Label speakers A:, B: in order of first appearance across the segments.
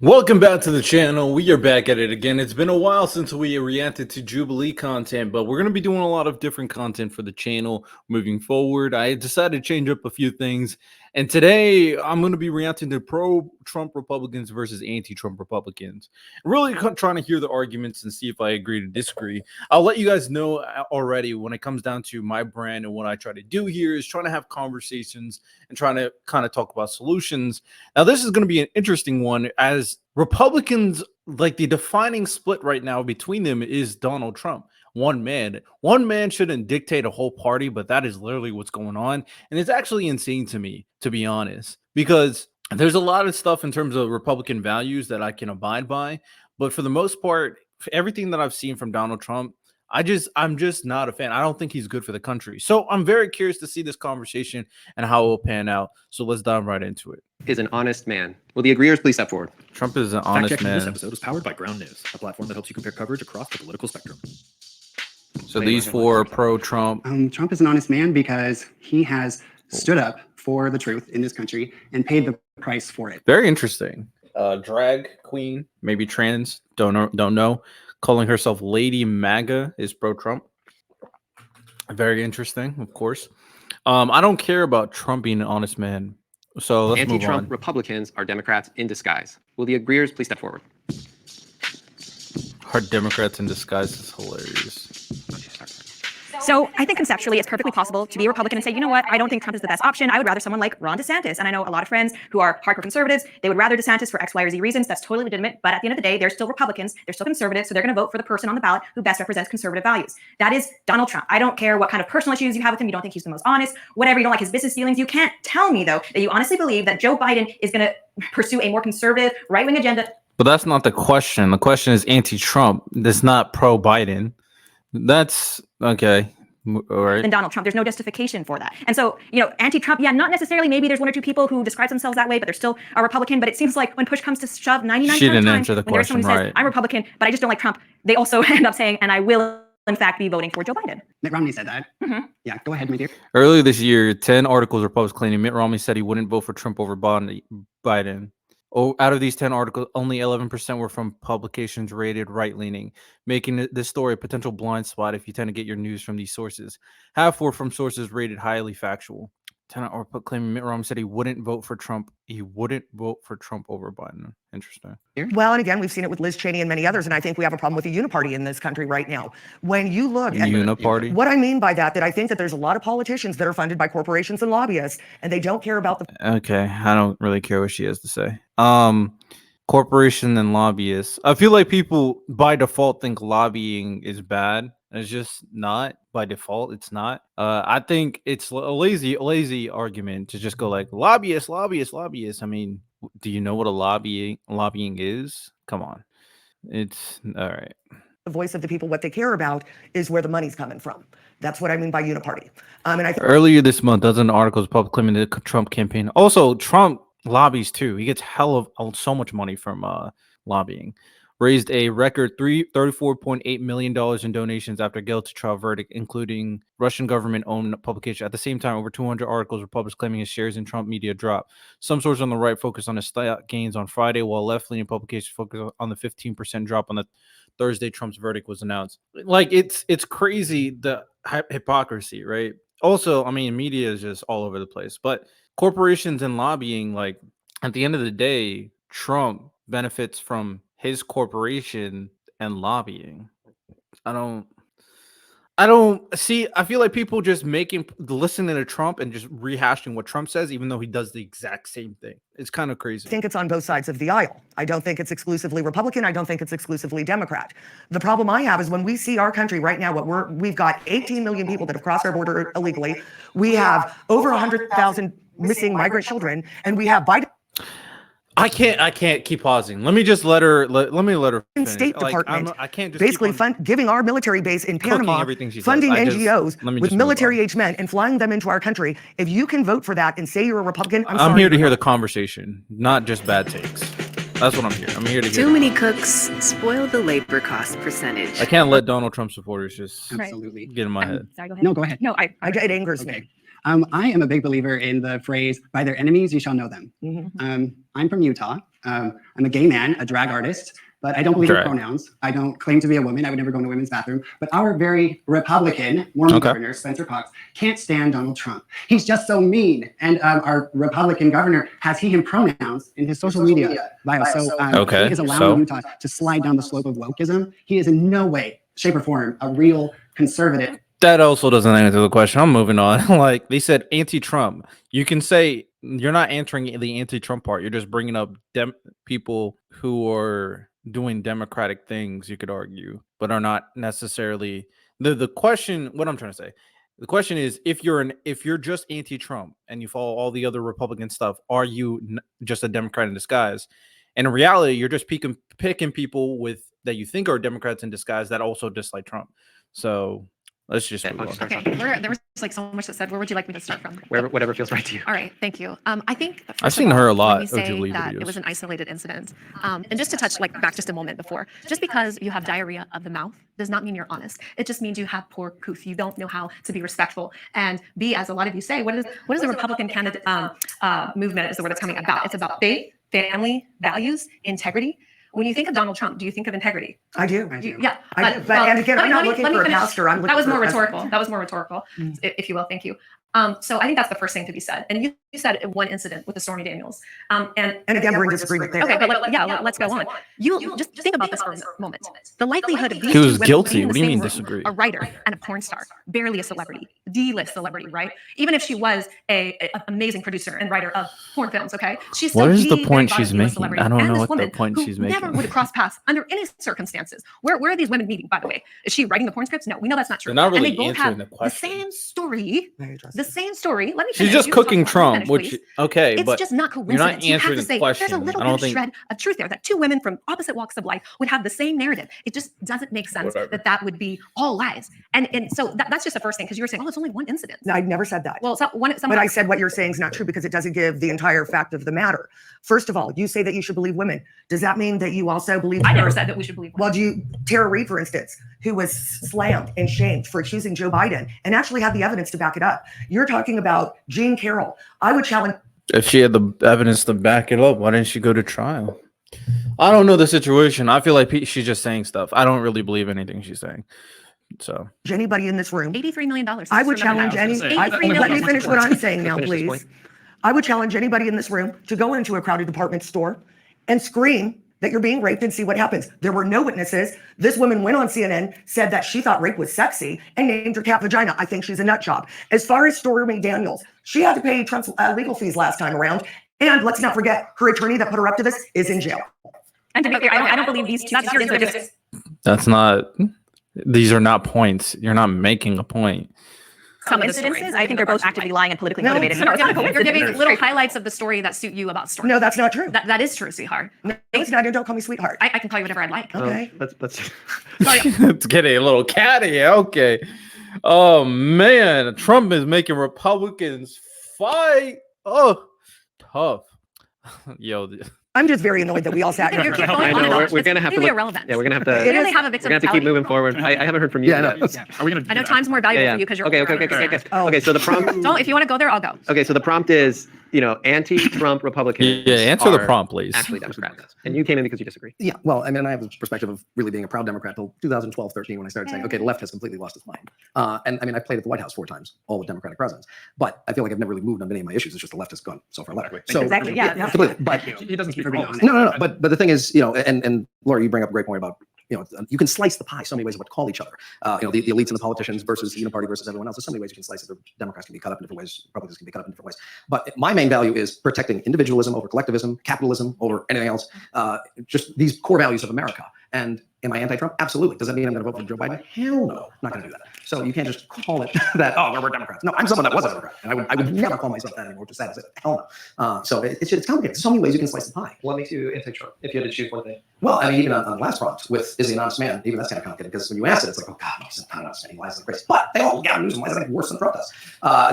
A: Welcome back to the channel. We are back at it again. It's been a while since we reacted to Jubilee content, but we're going to be doing a lot of different content for the channel moving forward. I decided to change up a few things, and today I'm going to be reacting to pro-Trump Republicans versus anti-Trump Republicans. Really trying to hear the arguments and see if I agree to disagree. I'll let you guys know already when it comes down to my brand and what I try to do here is trying to have conversations and trying to kind of talk about solutions. Now, this is going to be an interesting one as Republicans, like the defining split right now between them is Donald Trump. One man shouldn't dictate a whole party, but that is literally what's going on. And it's actually insane to me, to be honest, because there's a lot of stuff in terms of Republican values that I can abide by. But for the most part, for everything that I've seen from Donald Trump, I'm just not a fan. I don't think he's good for the country. So I'm very curious to see this conversation and how it will pan out. So let's dive right into it.
B: Is an honest man. Will the agreeers please step forward?
A: Trump is an honest man.
C: This episode is powered by Ground News, a platform that helps you compare coverage across the political spectrum.
A: So these four are pro-Trump.
D: Trump is an honest man because he has stood up for the truth in this country and paid the price for it.
A: Very interesting. Drag queen, maybe trans, don't know. Calling herself Lady MAGA is pro-Trump. Very interesting, of course. I don't care about Trump being an honest man. So let's move on.
B: Anti-Trump Republicans are Democrats in disguise. Will the agreeers please step forward?
A: Our Democrats in disguise is hilarious.
E: So I think conceptually it's perfectly possible to be a Republican and say, you know what, I don't think Trump is the best option. I would rather someone like Ron DeSantis. And I know a lot of friends who are hardcore conservatives, they would rather DeSantis for X, Y, or Z reasons. That's totally legitimate. But at the end of the day, they're still Republicans. They're still conservative. So they're going to vote for the person on the ballot who best represents conservative values. That is Donald Trump. I don't care what kind of personal issues you have with him. You don't think he's the most honest, whatever. You don't like his business dealings. You can't tell me, though, that you honestly believe that Joe Biden is going to pursue a more conservative right-wing agenda.
A: But that's not the question. The question is anti-Trump. That's not pro-Biden. That's okay. All right.
E: Than Donald Trump. There's no justification for that. And so, you know, anti-Trump, yeah, not necessarily. Maybe there's one or two people who describe themselves that way, but they're still a Republican. But it seems like when push comes to shove, 99%
A: she didn't
E: of the time,
A: answer the
E: when there's someone who says, I'm Republican, but I just don't like Trump, they also end up saying, and I will, in fact, be voting for Joe Biden.
D: Mitt Romney said that. Yeah, go ahead, my dear.
A: Earlier this year, 10 articles were published claiming Mitt Romney said he wouldn't vote for Trump over Biden. Out of these 10 articles, only 11% were from publications rated right-leaning, making this story a potential blind spot if you tend to get your news from these sources. Half were from sources rated highly factual. 10 articles claiming Mitt Romney said he wouldn't vote for Trump. He wouldn't vote for Trump over Biden. Interesting.
F: Well, and again, we've seen it with Liz Cheney and many others, and I think we have a problem with the uniparty in this country right now. When you look at
A: uniparty,
F: what I mean by that I think that there's a lot of politicians that are funded by corporations and lobbyists, and they don't care about the.
A: Okay, I don't really care what she has to say. Corporation and lobbyists. I feel like people by default think lobbying is bad. It's just not by default. It's not. I think it's a lazy argument to just go like lobbyists. I mean, do you know what a lobbying is? Come on, it's all right.
F: The voice of the people, what they care about is where the money's coming from. That's what I mean by uniparty. And I
A: earlier this month, dozens of articles published claiming the Trump campaign. Also, Trump lobbies too. He gets so much money from lobbying. Raised a record $34.8 million in donations after guilty trial verdict, including Russian government-owned publication. At the same time, over 200 articles were published claiming his shares in Trump media dropped. Some sources on the right focused on his stock gains on Friday, while left-leaning publications focused on the 15% drop on the Thursday Trump's verdict was announced. Like, it's crazy, the hypocrisy, right? Also, I mean, media is just all over the place. But corporations and lobbying, like, at the end of the day, Trump benefits from his corporation and lobbying. I don't see. I feel like people just listening to Trump and just rehashing what Trump says, even though he does the exact same thing. It's kind of crazy.
F: I think it's on both sides of the aisle. I don't think it's exclusively Republican. I don't think it's exclusively Democrat. The problem I have is when we see our country right now, we've got 18 million people that have crossed our border illegally. We have over 100,000 missing migrant children, and we have Biden.
A: I can't keep pausing. Let me just let her finish.
F: State Department
A: I can't just
F: basically giving our military base in Panama, funding NGOs with military-age men and flying them into our country. If you can vote for that and say you're a Republican,
A: I'm here to hear the conversation, not just bad takes. That's what I'm here. I'm here to hear.
G: Too many cooks spoil the labor cost percentage.
A: I can't let Donald Trump supporters just
D: absolutely
A: get in my head.
E: Sorry, go ahead.
D: No, go ahead.
E: No,
F: it angers me.
D: I am a big believer in the phrase, by their enemies, you shall know them. I'm from Utah. I'm a gay man, a drag artist, but I don't believe in
A: Drag.
D: pronouns. I don't claim to be a woman. I would never go in a women's bathroom. But our very Republican Mormon governor, Spencer Cox, can't stand Donald Trump. He's just so mean. And our Republican governor has he, him pronouns in his social media bio. So he is allowing Utah to slide down the slope of wokeism. He is in no way, shape, or form a real conservative.
A: That also doesn't answer the question. I'm moving on. Like they said, anti-Trump. You can say you're not answering the anti-Trump part. You're just bringing up people who are doing democratic things, you could argue, but are not necessarily the question. What I'm trying to say, the question is, if you're just anti-Trump and you follow all the other Republican stuff, are you just a Democrat in disguise? And in reality, you're just picking people that you think are Democrats in disguise that also dislike Trump. So let's just move on.
E: Okay, there was like so much that said. Where would you like me to start from?
B: Whatever feels right to you.
E: All right, thank you. I think
A: I've seen her a lot
E: when
A: of
E: you say
A: Jubilee
E: that
A: videos.
E: it was an isolated incident, and just to touch back just a moment before, just because you have diarrhea of the mouth does not mean you're honest. It just means you have poor couth. You don't know how to be respectful and be, as a lot of you say, what is the Republican candidate movement is the word that's coming about. It's about faith, family, values, integrity. When you think of Donald Trump, do you think of integrity?
F: I do.
E: Yeah.
F: I do. But, and again, I'm not looking for a pastor. I'm looking
E: that was
F: for
E: more
F: a
E: rhetorical. That was more rhetorical, if you will. Thank you. So I think that's the first thing to be said. And you said one incident with the Stormy Daniels. And
F: again, we're in disagreement there.
E: okay, but let's go on. You just think about this for a moment. The likelihood of these
A: He was
E: two women
A: guilty.
E: being in
A: What
E: the
A: do you
E: same
A: mean
E: room,
A: disagree?
E: a writer and a porn star, barely a celebrity, D-list celebrity, right? Even if she was an amazing producer and writer of porn films, okay? She's still
A: What is the
E: very
A: point
E: bottom
A: she's
E: D-list
A: making?
E: celebrity.
A: I don't
E: And
A: know
E: this
A: what the
E: woman
A: point
E: who
A: she's
E: never
A: making.
E: would cross paths under any circumstances. Where are these women meeting, by the way? Is she writing the porn scripts? No, we know that's not true.
A: They're not really
E: and they both
A: answering
E: have
A: the
E: the
A: question.
E: same story. The same story. Let me
A: She's
E: finish.
A: just
E: You can
A: cooking
E: talk- let me
A: Trump,
E: finish,
A: which
E: please.
A: okay,
E: It's
A: but
E: just not
A: you're not
E: coincidence. You have
A: answering
E: to
A: the
E: say
A: question.
E: there's a little
A: I
E: bit
A: don't
E: of
A: think
E: shred of truth there that two women from opposite walks of life would have the same narrative. It just doesn't make sense
A: Whatever.
E: that would be all lies. And so that's just the first thing, because you were saying, oh, it's only one incident.
F: No, I never said that.
E: Well,
F: But I said what you're saying is not true because it doesn't give the entire fact of the matter. First of all, you say that you should believe women. Does that mean that you also believe?
E: I never said that we should believe.
F: Well, Tara Reid, for instance, who was slammed and shamed for accusing Joe Biden and actually had the evidence to back it up. You're talking about Jean Carroll. I would challenge.
A: if she had the evidence to back it up, why didn't she go to trial? I don't know the situation. I feel like she's just saying stuff. I don't really believe anything she's saying. So
F: Anybody in this room.
E: $83 million.
F: I would challenge
E: Remember
F: any.
E: that. $83
F: Let me
E: million.
F: finish what I'm saying now,
B: Finish this
F: please.
B: point.
F: I would challenge anybody in this room to go into a crowded department store and scream that you're being raped and see what happens. There were no witnesses. This woman went on CNN, said that she thought rape was sexy and named her cat vagina. I think she's a nut job. As far as Stormy Daniels, she had to pay Trump's legal fees last time around. And let's not forget, her attorney that put her up to this is in jail.
E: And to be clear, I don't believe these two incidents are just.
A: that's not. These are not points. You're not making a point.
E: Some incidences, I think they're both actively lying and politically
F: No,
E: motivated.
F: no,
E: You're giving little highlights of the story that suit you about Stormy.
F: No, that's not true.
E: That is true, sweetheart.
F: No, it's not. And don't call me sweetheart.
E: I can call you whatever I'd like.
F: Okay.
B: Let's
A: It's getting a little catty. Okay. Oh man, Trump is making Republicans fight. Oh, tough. Yo,
F: I'm just very annoyed that we all sat here.
E: You're
F: for
E: going
B: I
E: on
B: know,
E: and
B: we're
E: on.
B: gonna
E: It's
B: have to
E: really
B: look-
E: irrelevant.
B: Yeah, we're gonna have
E: We
B: to.
E: really have a
B: We're gonna
E: victim
B: have to keep
E: mentality.
B: moving forward. I haven't heard from you.
D: Yeah,
B: yet.
D: no.
C: Are we gonna?
E: I know time's more valuable
B: Yeah,
E: for you because you're
B: okay.
E: older.
F: Oh.
B: Okay, so the prompt.
E: Don't, if you want to go there, I'll go.
B: Okay, so the prompt is, anti-Trump Republicans.
A: yeah. Answer the
B: are
A: prompt, please.
B: Actually, Democrats, and you came in because you disagree.
C: Yeah, well, I mean, I have the perspective of really being a proud Democrat till 2012, 13, when I started saying, okay, the left has completely lost its mind. And I mean, I played at the White House 4 times, all with Democratic presidents, but I feel like I've never really moved on any of my issues. It's just the left has gone so far left. So
E: Exactly, yeah.
C: completely. But
D: He doesn't speak for me.
C: no. But the thing is, and Laura, you bring up a great point about, you can slice the pie so many ways of what to call each other. The elites and the politicians versus the Uniparty versus everyone else. There's so many ways you can slice it. The Democrats can be cut up in different ways. Republicans can be cut up in different ways. But my main value is protecting individualism over collectivism, capitalism over anything else. Just these core values of America. And am I anti-Trump? Absolutely. Does that mean I'm going to vote for Joe Biden? Hell no. I'm not going to do that. So you can't just call it that, we're Democrats. No, I'm someone that was a Democrat. And I would never call myself that anymore. Just that is it. Hell no. So it's complicated. There's so many ways you can slice the pie.
B: What makes you anti-Trump? If you had to choose one thing.
C: Well, I mean, even on the last prompt with is he an honest man, even that's kind of complicated because when you ask it, it's like, oh God, no, he's not an honest man. He lies like crazy. But they all got news and lies like worse than the protest.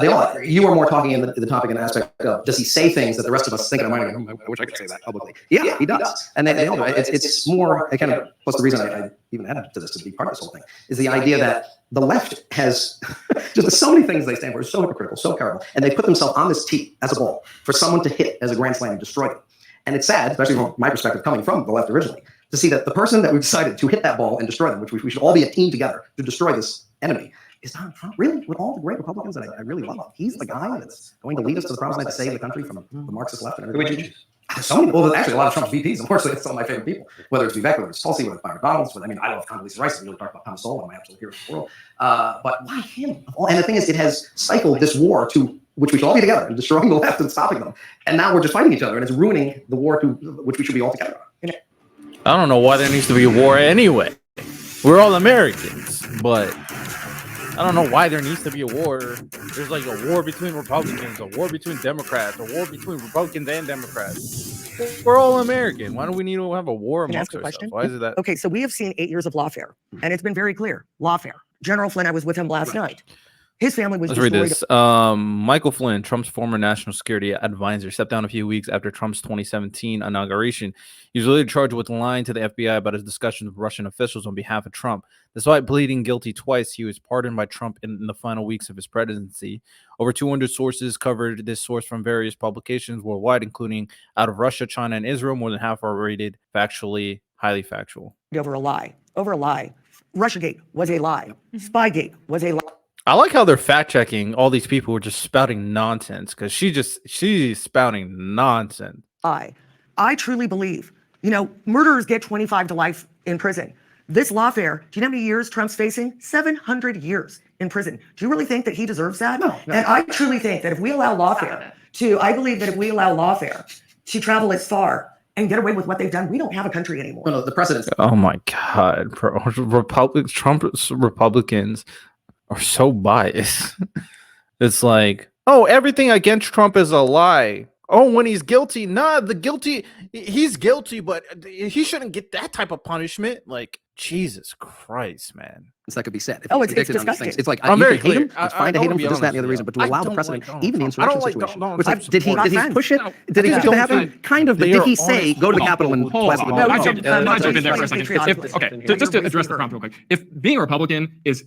C: They all. You are more talking in the topic and aspect of does he say things that the rest of us think in our mind? Like, I wish I could say that publicly. Yeah, he does. And they all do. It's more. It kind of plus the reason I even added to this to be part of this whole thing is the idea that the left has just so many things they stand for, so hypocritical, so terrible, and they put themselves on this tee as a ball for someone to hit as a grand slam and destroy them. And it's sad, especially from my perspective, coming from the left originally, to see that the person that we decided to hit that ball and destroy them, which we should all be a team together to destroy this enemy, is Donald Trump. Really, with all the great Republicans that I really love, he's the guy that's going to lead us to the promised land to save the country from the Marxist left and everything. So many, well, actually, a lot of Trump's VPs, unfortunately, it's some of my favorite people, whether it's Vivek, whether it's Tulsi, whether it's Byron Donalds, I mean, I love Condoleezza Rice, I really talk about Thomas Sowell, one of my absolute heroes in the world. But why him? And the thing is, it has cycled this war to which we should all be together and destroying the left and stopping them. And now we're just fighting each other, and it's ruining the war to which we should be all together on.
A: I don't know why there needs to be a war anyway. We're all Americans, but I don't know why there needs to be a war. There's like a war between Republicans, a war between Democrats, a war between Republicans and Democrats. We're all American. Why do we need to have a war amongst ourselves? Why is it that?
F: Okay, so we have seen 8 years of lawfare, and it's been very clear. Lawfare. General Flynn, I was with him last night. His family was
A: Let's read
F: destroyed.
A: this. Michael Flynn, Trump's former national security advisor, stepped down a few weeks after Trump's 2017 inauguration. He was later charged with lying to the FBI about his discussions with Russian officials on behalf of Trump. Despite pleading guilty twice, he was pardoned by Trump in the final weeks of his presidency. Over 200 sources covered this source from various publications worldwide, including out of Russia, China, and Israel. More than half are rated factually, highly factual.
F: Over a lie. Over a lie. Russiagate was a lie. Spygate was a lie.
A: I like how they're fact checking all these people who are just spouting nonsense, because she's spouting nonsense.
F: I truly believe, murderers get 25 to life in prison. This lawfare, do you know how many years Trump's facing? 700 years in prison. Do you really think that he deserves that? No. And I truly think that if we allow lawfare to travel as far and get away with what they've done, we don't have a country anymore.
C: No, the precedent.
A: Oh my God, bro. Republicans are so biased. It's like, oh, everything against Trump is a lie. Oh, when he's guilty, he's guilty, but he shouldn't get that type of punishment. Like, Jesus Christ, man.
C: That could be said.
F: It's disgusting.
C: It's like,
A: I'm very clear.
C: It's fine to hate him for this, that, and the other reason, but to allow the precedent, even the insurrection situation. It's like, did he push it? Did he just happen? Kind of, but did he say, go to the Capitol and blast the
H: I'll jump in there for a second. Okay, just to address the prompt real quick. If being a Republican is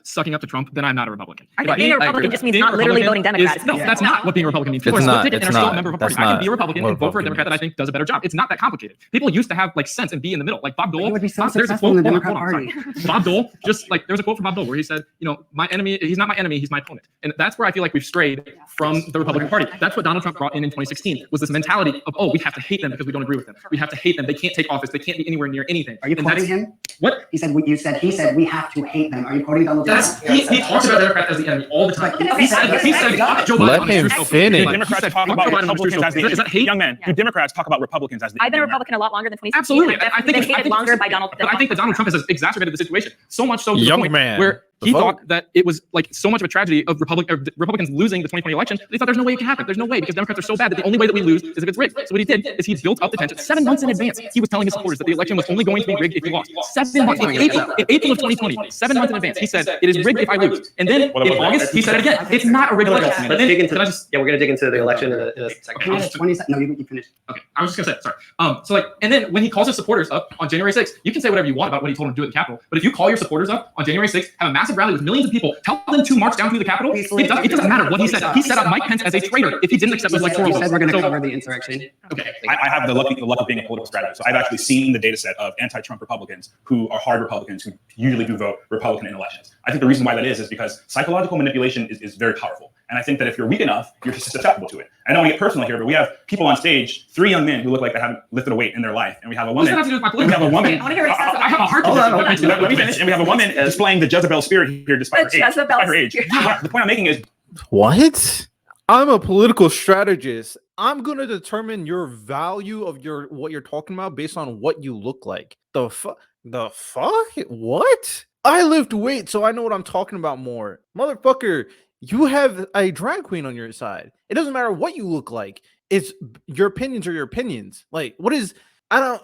H: sucking up to Trump, then I'm not a Republican.
E: I think being a Republican just means not literally voting Democrat.
H: No, that's not what being a Republican means. People are split and are still a member of a party. I can be a Republican and vote for a Democrat that I think does a better job. It's not that complicated. People used to have like sense and be in the middle. Like Bob Dole.
D: You would be so
H: There's a
D: successful
H: quote
D: in the Democrat Party.
H: Bob Dole, just like there's a quote from Bob Dole where he said, my enemy, he's not my enemy, he's my opponent. And that's where I feel like we've strayed from the Republican Party. That's what Donald Trump brought in 2016, was this mentality of, oh, we have to hate them because we don't agree with them. We have to hate them. They can't take office. They can't be anywhere near anything.
D: Are you quoting him?
H: What?
D: He said we have to hate them. Are you quoting Donald Trump?
H: He talks about Democrats as the enemy all the time. He said Joe Biden.
A: Let him finish.
I: Democrats talk about Republicans as the enemy. Is that hate? Young man, do Democrats talk about Republicans as the enemy?
E: I've been a Republican a lot longer than 2016.
H: Absolutely.
E: I think been hated longer by Donald.
H: But I think that Donald Trump has exacerbated the situation so much so to
A: Young
H: the point
A: man.
H: where he thought that it was like so much of a tragedy of Republicans losing the 2020 election. They thought there's no way it can happen. There's no way, because Democrats are so bad that the only way that we lose is if it's rigged. So what he did is he built up the tension 7 months in advance. He was telling his supporters that the election was only going to be rigged if he lost. 7 months in April of 2020. 7 months in advance. He said it is rigged if I lose. And then in August he said it again. It's not a rigged election.
B: Let's dig into. We're gonna dig into the election in a second.
D: No, you finished.
H: Okay, I was just gonna say sorry. So like, and then when he calls his supporters up on January 6th, you can say whatever you want about what he told them to do at the Capitol. But if you call your supporters up on January 6th, have a massive rally with millions of people, tell them to march down through the Capitol, it doesn't matter what he said. He set up Mike Pence as a traitor if he didn't accept those electoral votes.
D: We're going to cover the insurrection.
H: Okay.
I: I have the luck of being a political strategist. So I've actually seen the data set of anti-Trump Republicans who are hard Republicans who usually do vote Republican in elections. I think the reason why that is because psychological manipulation is very powerful. And I think that if you're weak enough, you're susceptible to it. I don't want to get personal here, but we have people on stage, 3 young men who look like they haven't lifted a weight in their life. And we have a woman.
H: What does that have to do with my
I: We have a woman.
H: I have a heart.
I: Let me finish. And we have a woman displaying the Jezebel spirit here despite her age. The point I'm making is,
A: what? I'm a political strategist. I'm gonna determine your value of what you're talking about based on what you look like. The fuck? What? I lift weight, so I know what I'm talking about more. Motherfucker, you have a drag queen on your side. It doesn't matter what you look like. It's your opinions are your opinions. Like, what is? That's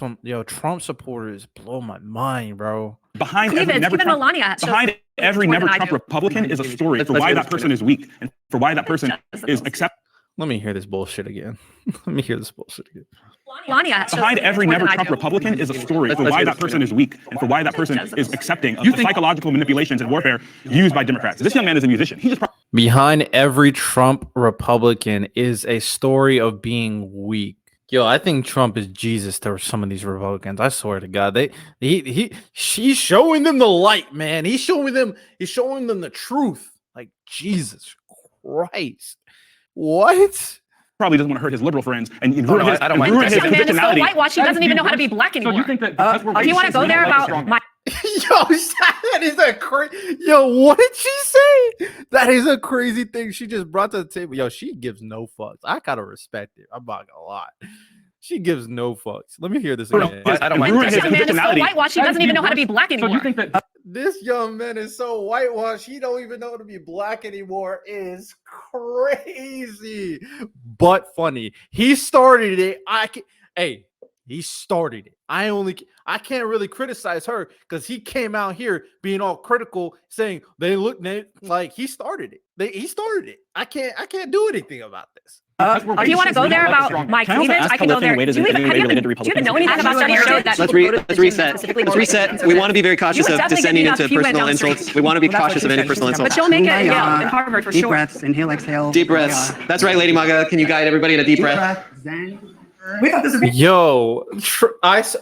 A: when Trump supporters blow my mind, bro.
I: behind every never Trump Republican is a story for why that person is weak and for why that person is accepted.
A: Let me hear this bullshit again.
I: Behind every never Trump Republican is a story for why that person is weak and for why that person is accepting of the psychological manipulations and warfare used by Democrats. This young man is a musician. He just
A: Behind every Trump Republican is a story of being weak. Yo, I think Trump is Jesus to some of these Republicans. I swear to God, he's showing them the light, man. He's showing them the truth. Like Jesus Christ, what?
I: Probably doesn't want to hurt his liberal friends and ruin his,
E: This young man is so
I: positionality.
E: whitewashed, he doesn't even know how to be black
H: So
E: anymore.
H: you think that because we're
E: Do you want to go there about my?
A: Yo, that is a crazy. Yo, what did she say? That is a crazy thing she just brought to the table. Yo, she gives no fucks. I gotta respect it. I'm not gonna lie. She gives no fucks. Let me hear this again.
I: I don't mind.
E: This young man is so whitewashed, he doesn't even know how to be black
H: So
E: anymore.
H: you think that
A: This young man is so whitewashed, he don't even know how to be black anymore. Is crazy, but funny. He started it. He started it. I can't really criticize her because he came out here being all critical, saying like he started it. He started it. I can't do anything about this.
E: Do you want to go there about my cleavage? I can go there. Do you even know anything about studies showed that?
B: Let's reset. We want to be very cautious of descending into personal insults. We want to be cautious of any personal
E: But
B: insults.
E: she'll make it at Yale and Harvard for
D: Deep
E: sure.
D: breaths, inhale, exhale.
B: Deep breaths. That's right, Lady Maga. Can you guide everybody in a deep breath?
D: Zen. We thought this would be
A: Yo,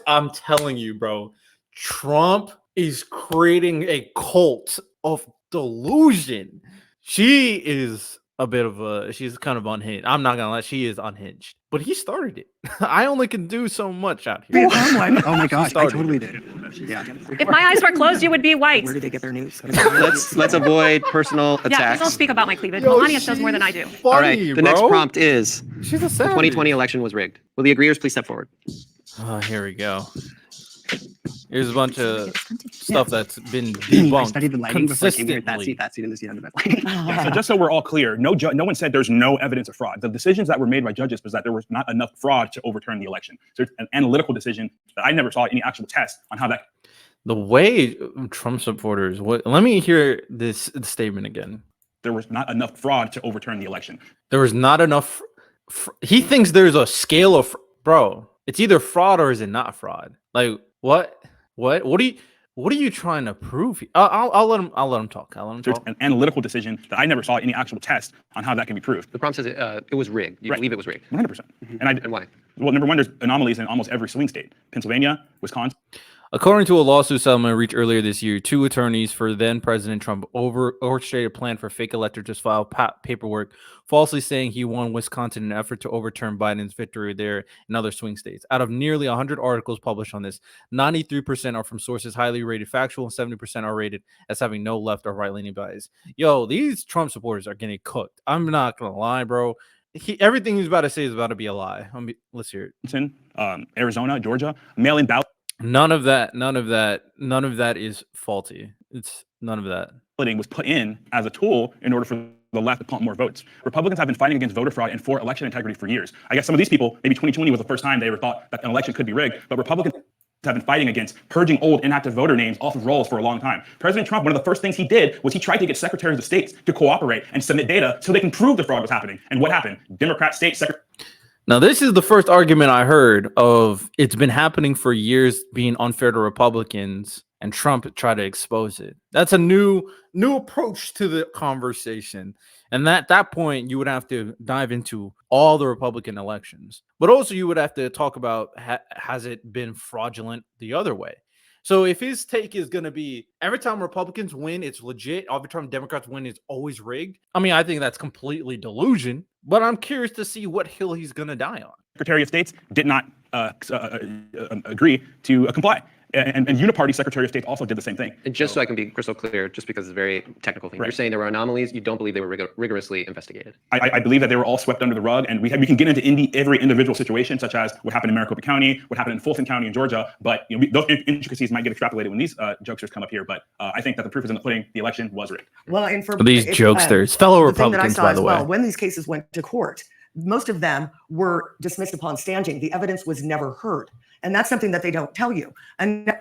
A: I'm telling you, bro. Trump is creating a cult of delusion. She's kind of unhinged. I'm not gonna lie, she is unhinged. But he started it. I only can do so much out here.
D: Oh my gosh, I
A: started
D: totally did. Yeah.
E: If my eyes were closed, you would be white.
F: Where did they get their news?
B: Let's avoid personal
E: Yeah, please
B: attacks.
E: don't speak about my cleavage.
A: Yo,
E: Melania shows more than I do.
A: she's
B: All right.
A: funny,
B: The next
A: bro.
B: prompt is:
A: She's a
B: the
A: savage.
B: 2020 election was rigged. Will the agreeers please step forward?
A: Oh, here we go. Here's a bunch of stuff that's been
D: I
A: debunked
D: studied the lighting before I came here.
A: consistently.
D: That seat, and this seat under that lighting.
I: Yeah, so just so we're all clear, no one said there's no evidence of fraud. The decisions that were made by judges was that there was not enough fraud to overturn the election. So it's an analytical decision that I never saw any actual test on how that.
A: The way Trump supporters, let me hear this statement again.
I: There was not enough fraud to overturn the election.
A: There was not enough. He thinks there's a scale of, bro. It's either fraud or is it not fraud? Like what? What are you trying to prove? I'll let him talk.
I: So it's an analytical decision that I never saw any actual test on how that can be proved.
B: The prompt says it was rigged. You
I: Right.
B: believe it was rigged.
I: 100%.
B: And why?
I: Well, number one, there's anomalies in almost every swing state. Pennsylvania, Wisconsin.
A: According to a lawsuit settlement reached earlier this year, 2 attorneys for then President Trump orchestrated a plan for fake electors to file paperwork, falsely saying he won Wisconsin in an effort to overturn Biden's victory there in other swing states. Out of nearly 100 articles published on this, 93% are from sources highly rated factual, and 70% are rated as having no left or right-leaning bias. Yo, these Trump supporters are getting cooked. I'm not gonna lie, bro. Everything he's about to say is about to be a lie. Let's hear it.
I: Arizona, Georgia, mail-in ballot.
A: None of that is faulty. It's none of that.
I: Balloting was put in as a tool in order for the left to pump more votes. Republicans have been fighting against voter fraud and for election integrity for years. I guess some of these people, maybe 2020 was the first time they ever thought that an election could be rigged, but Republicans have been fighting against purging old inactive voter names off of rolls for a long time. President Trump, one of the first things he did was he tried to get secretaries of states to cooperate and submit data so they can prove the fraud was happening. And what happened? Democrat state secretary.
A: Now, this is the first argument I heard of it's been happening for years being unfair to Republicans, and Trump tried to expose it. That's a new approach to the conversation. And at that point, you would have to dive into all the Republican elections. But also you would have to talk about has it been fraudulent the other way? So if his take is going to be every time Republicans win, it's legit. Every time Democrats win, it's always rigged. I mean, I think that's completely delusion, but I'm curious to see what hill he's going to die on.
I: Secretary of States did not agree to comply. And Uniparty Secretary of State also did the same thing.
B: And just so I can be crystal clear, just because it's a very technical thing,
I: Right.
B: You're saying there were anomalies. You don't believe they were rigorously investigated.
I: I believe that they were all swept under the rug, and we can get into every individual situation, such as what happened in Maricopa County, what happened in Fulton County in Georgia. But those intricacies might get extrapolated when these jokesters come up here. But I think that the proof is in the pudding. The election was rigged.
F: Well, and for
A: These jokesters, fellow
F: the thing that I
A: Republicans,
F: saw
A: by
F: as
A: the way.
F: well, when these cases went to court, most of them were dismissed upon standing. The evidence was never heard, and that's something that they don't tell you. And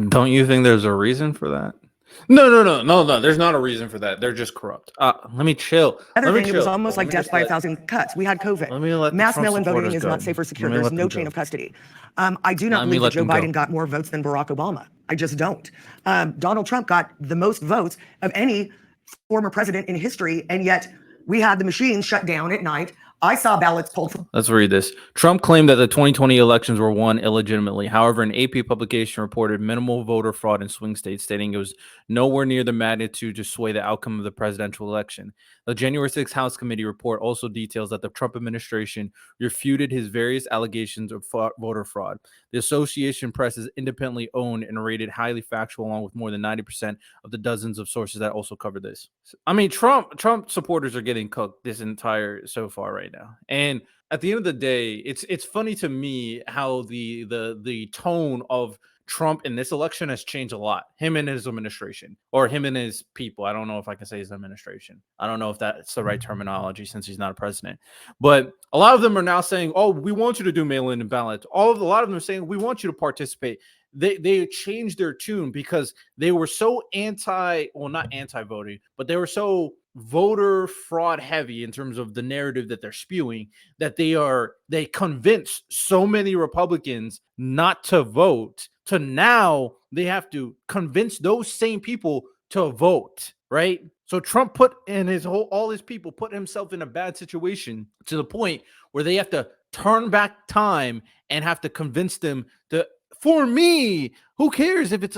A: Don't you think there's a reason for that? No. There's not a reason for that. They're just corrupt. Let me chill.
F: other
A: Let me
F: thing, it was
A: chill.
F: almost
A: Let
F: like
A: me
F: death
A: just
F: by
A: let-
F: 1,000 cuts. We had COVID.
A: Let me let the
F: Mass
A: Trump
F: mail-in voting
A: supporters
F: is
A: go.
F: not safe or secure.
A: Let me
F: There's
A: let
F: no
A: them
F: chain
A: go.
F: of custody. I do not
A: Let me
F: believe
A: let
F: that Joe
A: them go.
F: Biden got more votes than Barack Obama. I just don't. Donald Trump got the most votes of any former president in history, and yet we had the machine shut down at night. I saw ballots pulled from.
A: Let's read this. Trump claimed that the 2020 elections were won illegitimately. However, an AP publication reported minimal voter fraud in swing states, stating it was nowhere near the magnitude to sway the outcome of the presidential election. The January 6th House Committee report also details that the Trump administration refuted his various allegations of voter fraud. The Association Press is independently owned and rated highly factual, along with more than 90% of the dozens of sources that also cover this. I mean, Trump supporters are getting cooked this entire so far right now. And at the end of the day, it's funny to me how the tone of Trump in this election has changed a lot. Him and his administration, or him and his people. I don't know if I can say his administration. I don't know if that's the right terminology since he's not a president. But a lot of them are now saying, "Oh, we want you to do mail-in ballots." A lot of them are saying, "We want you to participate." They changed their tune because they were so not anti-voting, but they were so voter fraud heavy in terms of the narrative that they're spewing, that they convinced so many Republicans not to vote, to now they have to convince those same people to vote, right? So Trump put all his people put himself in a bad situation to the point where they have to turn back time and have to convince them to, for me, who cares if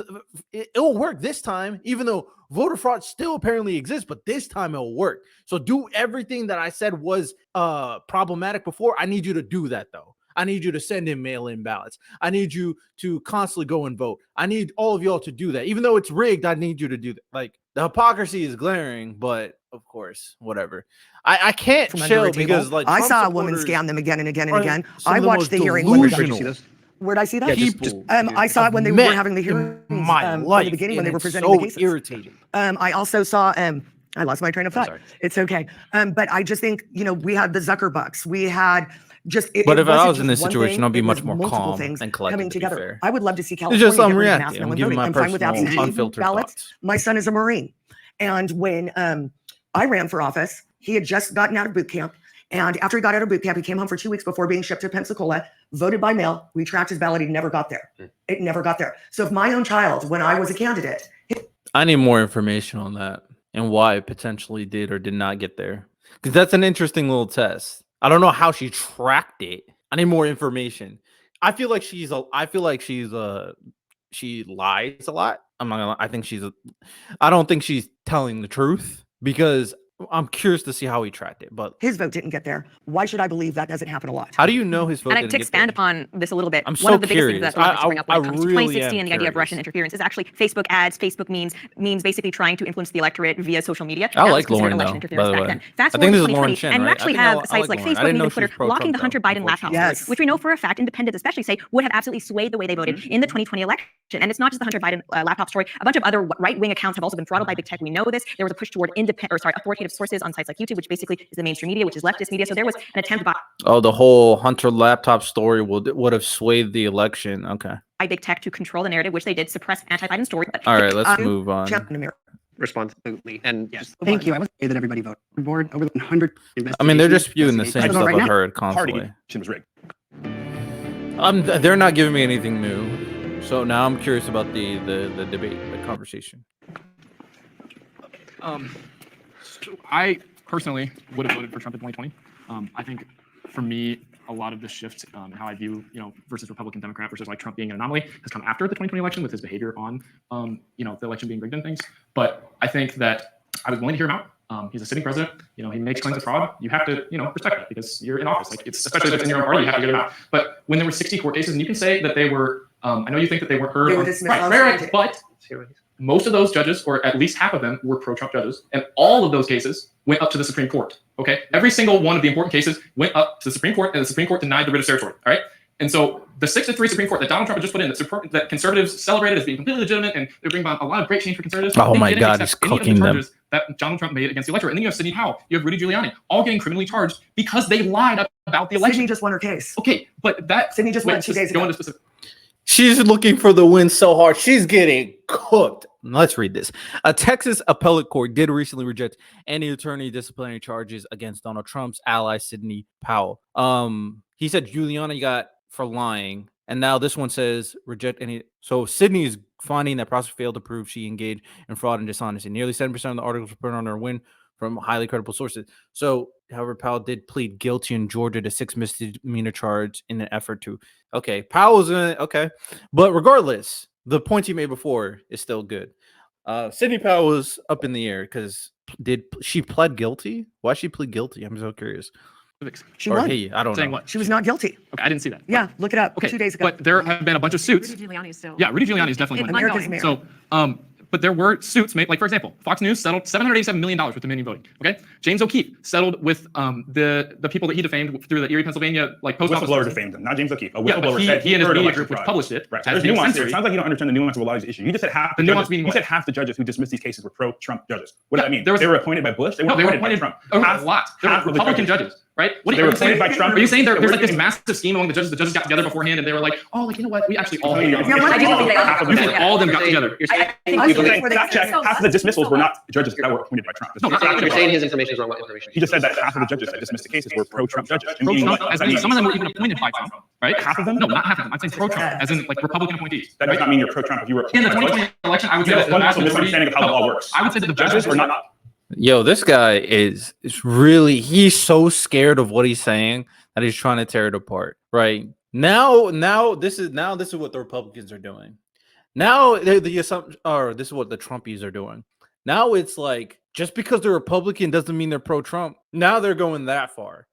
A: it'll work this time, even though voter fraud still apparently exists, but this time it'll work. So do everything that I said was problematic before. I need you to do that, though. I need you to send in mail-in ballots. I need you to constantly go and vote. I need all of y'all to do that. Even though it's rigged, I need you to do that. Like, the hypocrisy is glaring, but of course, whatever. I can't chill because, like,
F: I
A: Trump
F: saw a woman
A: supporters
F: scam them again and again and
A: are
F: again.
A: some
F: I
A: of the
F: watched
A: most
F: the hearing when
A: delusional
F: where'd I see that?
A: people
F: I saw it when they were
A: met
F: having the hearings
A: in my
F: from
A: life,
F: the beginning when
A: and
F: they were
A: it's
F: presenting
A: so
F: the cases.
A: irritating.
F: I also saw I lost my train of thought.
B: sorry.
F: It's okay. But I just think, we had the Zuckerbucks. We had just
A: But
F: it
A: if I
F: wasn't
A: was in
F: just
A: this
F: one
A: situation,
F: thing,
A: I'll be
F: it
A: much
F: was
A: more
F: multiple
A: calm
F: things
A: and collected,
F: coming
A: to be
F: together.
A: fair.
F: I would love to see
A: It's
F: California
A: just I'm
F: get rid of mass
A: reacting. I'm
F: mail-in
A: giving
F: voting.
A: my
F: I'm fine with
A: personal,
F: absentee
A: unfiltered
F: ballots.
A: thoughts.
F: My son is a Marine. And when I ran for office, he had just gotten out of boot camp. And after he got out of boot camp, he came home for 2 weeks before being shipped to Pensacola, voted by mail. We tracked his ballot. He never got there. It never got there. So if my own child, when I was a candidate,
A: I need more information on that and why it potentially did or did not get there. Because that's an interesting little test. I don't know how she tracked it. I need more information. I feel like she lies a lot. I'm not gonna lie. I don't think she's telling the truth because I'm curious to see how he tracked it. But
F: his vote didn't get there. Why should I believe that doesn't happen a lot?
A: how do you know his vote
E: And
A: didn't
E: to
A: get
E: expand
A: there?
E: upon this a little bit,
A: I'm
E: one
A: so
E: of the biggest things
A: curious.
E: that a lot of us bring up when it
A: I
E: comes to
A: really
E: 2016 and the idea of
A: curious.
E: Russian interference is actually Facebook ads, Facebook memes basically trying to influence the electorate via social media.
A: I
E: That
A: like
E: was considered
A: Lauren,
E: election
A: though,
E: interference
A: by the
E: back
A: way.
E: then. Fast
A: I
E: forward
A: think
E: to
A: this is Lauren
E: 2020,
A: Shin,
E: and you
A: right?
E: actually
A: I
E: have
A: like
E: sites like
A: Lauren. I
E: Facebook
A: didn't
E: and
A: know
E: even
A: she
E: Twitter
A: was pro-Trump,
E: blocking the
A: though,
E: Hunter Biden laptop story,
F: Yes.
E: which we know for a fact independents especially say would have absolutely swayed the way they voted in the 2020 election. And it's not just the Hunter Biden laptop story. A bunch of other right-wing accounts have also been throttled by big tech. We know this. There was a push toward authoritative sources on sites like YouTube, which basically is the mainstream media, which is leftist media. So there was an attempt by
A: Oh, the whole Hunter laptop story would have swayed the election. Okay.
E: big tech to control the narrative, which they did suppress anti-Biden story. But
A: All right, let's move on.
B: Responsibly. And
D: Yes. Thank you. I was say that everybody voted. Board over 100.
A: I mean, they're just spewing the same
D: investigations.
A: stuff
D: Right
A: I've
D: now,
A: heard
I: Party
A: constantly.
I: was rigged.
A: They're not giving me anything new. So now I'm curious about the debate, the conversation.
H: I personally would have voted for Trump in 2020. I think for me, a lot of the shift in how I view, versus Republican Democrat versus like Trump being an anomaly has come after the 2020 election with his behavior on, the election being rigged and things. But I think that I was willing to hear him out. He's a sitting president. He makes claims of fraud. You have to, respect that because you're in office. Like, it's especially if it's in your own party, you have to get him out. But when there were 60 court cases, and you can say that they were, I know you think that they weren't heard.
F: They were dismissed on
H: Right.
F: Friday.
H: But most of those judges, or at least half of them, were pro-Trump judges, and all of those cases went up to the Supreme Court. Okay, every single one of the important cases went up to the Supreme Court, and the Supreme Court denied the writ of certiorari. All right, and so the 6-3 Supreme Court that Donald Trump had just put in, that conservatives celebrated as being completely legitimate, and they bring about a lot of great change for conservatives.
A: Oh
H: they
A: my
H: didn't
A: God,
H: accept
A: he's
H: any of the
A: cooking them.
H: charges that Donald Trump made against the electorate. And then you have Sidney Howell, you have Rudy Giuliani, all getting criminally charged because they lied about the election.
F: Sydney just won her case.
H: Okay, but that
F: Sydney just won 2 days
H: go
F: ago.
H: into specific.
A: She's looking for the win so hard. She's getting cooked. Let's read this. A Texas appellate court did recently reject any attorney disciplinary charges against Donald Trump's ally, Sidney Powell. He said Giuliani got for lying. And now this one says reject any. So Sidney is finding that prosecutors failed to prove she engaged in fraud and dishonesty. Nearly 7% of the articles reported on her win from highly credible sources. So, however, Powell did plead guilty in Georgia to 6 misdemeanor charges in an effort to. Okay, Powell's in it. Okay, but regardless, the point he made before is still good. Sidney Powell was up in the air because did she pled guilty? Why she plead guilty? I'm so curious.
F: She
A: Or
F: won.
A: he, I don't
H: Saying
A: know.
H: what?
F: She was not guilty.
H: Okay, I didn't see that.
F: Yeah, look it up.
H: Okay,
F: 2 days ago.
H: But there have been a bunch of suits.
E: Rudy Giuliani is still.
H: Yeah, Rudy Giuliani is definitely one.
F: America's mayor.
H: So, but there were suits made, like for example, Fox News settled $787 million with Dominion voting. Okay, James O'Keefe settled with the people that he defamed through the Erie, Pennsylvania, like post office.
I: Whistleblower defamed him, not James O'Keefe. A
H: Yeah, but
I: whistleblower said
H: he and his
I: heard
H: media
I: election
H: group, which
I: fraud.
H: published it,
I: Right.
H: has
I: There's nuance here.
H: censored.
I: It sounds like you don't understand the nuance of a lot of these issues. You just said half
H: The nuance meaning
I: you said
H: what?
I: half the judges who dismissed these cases were pro-Trump judges. What does
H: Yeah,
I: that mean?
H: there was-
I: They were appointed by Bush. They
H: No,
I: weren't
H: they were
I: appointed by
H: appointed
I: Trump.
H: a lot. There were
I: half of the
H: Republican judges, right? What
I: They
H: are
I: were
H: you saying?
I: appointed by Trump.
H: Are you saying there's like
I: We're
H: this
I: getting-
H: massive scheme among the judges? The judges got together beforehand and they were like, oh, like you know what? We actually all
I: Yeah,
H: hate
I: yeah,
E: I do think they all-
I: half of
H: You
I: them.
H: think all of them got together?
B: You're saying,
F: I
B: you
F: think
B: believe-
F: for the-
I: Fact check. Half of the dismissals were not judges that were appointed by Trump.
H: No, not
B: you're saying his information is wrong. What information?
I: He just said that half of the judges that dismissed the cases were pro-Trump judges.
H: Pro-Trump,
I: What
H: as
I: does that
H: in
I: mean?
H: some of them were even appointed by Trump, right?
I: Half of them?
H: No, not half of them. I'm saying pro-Trump, as in like Republican appointees.
I: That does not mean you're pro-Trump. If you were
H: In the
I: appointed by
H: 2020 election, I would
I: You
H: say
I: have a
H: that the
I: fundamental
H: vast majority.
I: misunderstanding of how the law works.
H: I would say that the
I: judges
H: judges
I: are not.
A: Yo, this guy is really, he's so scared of what he's saying that he's trying to tear it apart. Right now, this is what the Republicans are doing. Now the assumption, or this is what the Trumpies are doing. Now it's like just because they're Republican doesn't mean they're pro-Trump. Now they're going that far.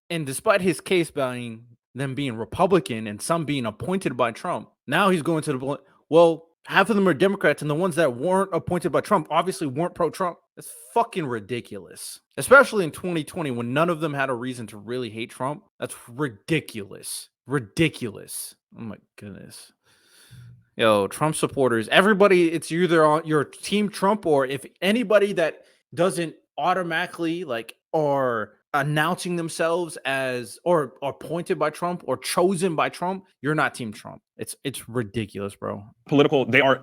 A: And despite his case being them being Republican and some being appointed by Trump, now he's going to the well. Half of them are Democrats, and the ones that weren't appointed by Trump obviously weren't pro-Trump. That's fucking ridiculous. Especially in 2020 when none of them had a reason to really hate Trump. That's ridiculous. Ridiculous. Oh my goodness. Yo, Trump supporters, everybody, it's either on your team Trump or if anybody that doesn't automatically like are announcing themselves as or appointed by Trump or chosen by Trump, you're not team Trump. It's ridiculous, bro.
I: Political. They are.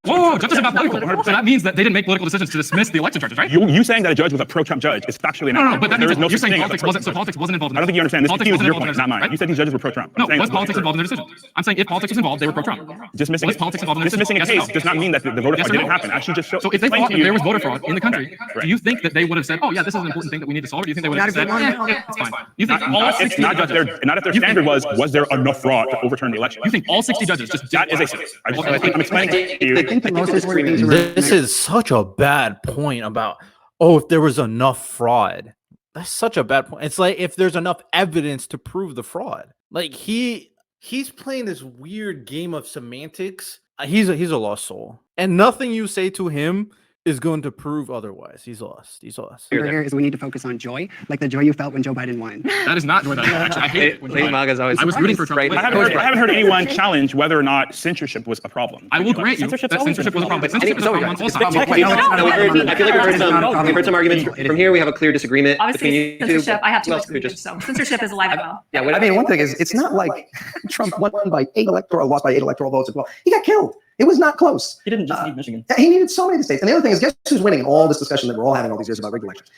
H: Whoa, judges are not political. So that means that they didn't make political decisions to dismiss the election charges, right?
I: You saying that a judge was a pro-Trump judge is factually
H: No,
I: inaccurate.
H: but that
I: There
H: means
I: is no
H: you're
I: such
H: saying
I: thing as a
H: politics
I: pro-Trump
H: wasn't. So
I: judge.
H: politics wasn't involved.
I: I don't think you understand. This
H: Politics
I: is your
H: wasn't
I: point,
H: involved in
I: not mine.
H: their
I: You said these judges were pro-Trump.
H: No,
I: I'm saying
H: was
I: that
H: politics
I: the
H: involved in their decisions? I'm saying if politics is involved, they were pro-Trump.
I: Dismissing
H: Was politics involved in their
I: dismissing a
H: decisions?
I: case does not mean that the voter
H: Yes
I: fraud
H: or
I: didn't
H: no?
I: happen. Actually, just
H: So if they
I: explain
H: thought
I: to
H: that
I: you-
H: there was voter fraud in the country,
I: Right.
H: do you think that they would have said, "Oh yeah, this is an important thing that we need to solve"? Or do you think they would have said, "It's fine"? You think all
I: It's
H: 60
I: not just
H: judges?
I: not if their
H: You think-
I: standard was there enough fraud to overturn the election?
H: You think all 60 judges just
I: That is a. I think I'm explaining to you.
D: I think the most important thing to
A: This is such a bad point about if there was enough fraud. That's such a bad point. It's like if there's enough evidence to prove the fraud. Like he's playing this weird game of semantics. He's a lost soul. And nothing you say to him is going to prove otherwise. He's lost.
D: here is we need to focus on joy, like the joy you felt when Joe Biden won.
H: That is not joy that I hate it. when
B: Lady Maga's always.
H: I was rooting for Trump.
B: right.
I: I haven't heard anyone challenge whether or not censorship was a problem.
H: I will grant you that censorship was a problem. But censorship is a problem on all sides.
B: I feel like we've heard some arguments from here. We have a clear disagreement between you two.
E: Censorship. I have too
B: Who
E: much
B: else could
E: privilege,
B: just-
E: so censorship is alive and well.
B: Yeah,
C: I mean, one thing is, it's not like Trump won by lost by 8 electoral votes as well. He got killed. It was not close.
J: He didn't just need Michigan.
C: He needed so many of the states. And the other thing is, guess who's winning in all this discussion that we're all having all these years about rigged elections?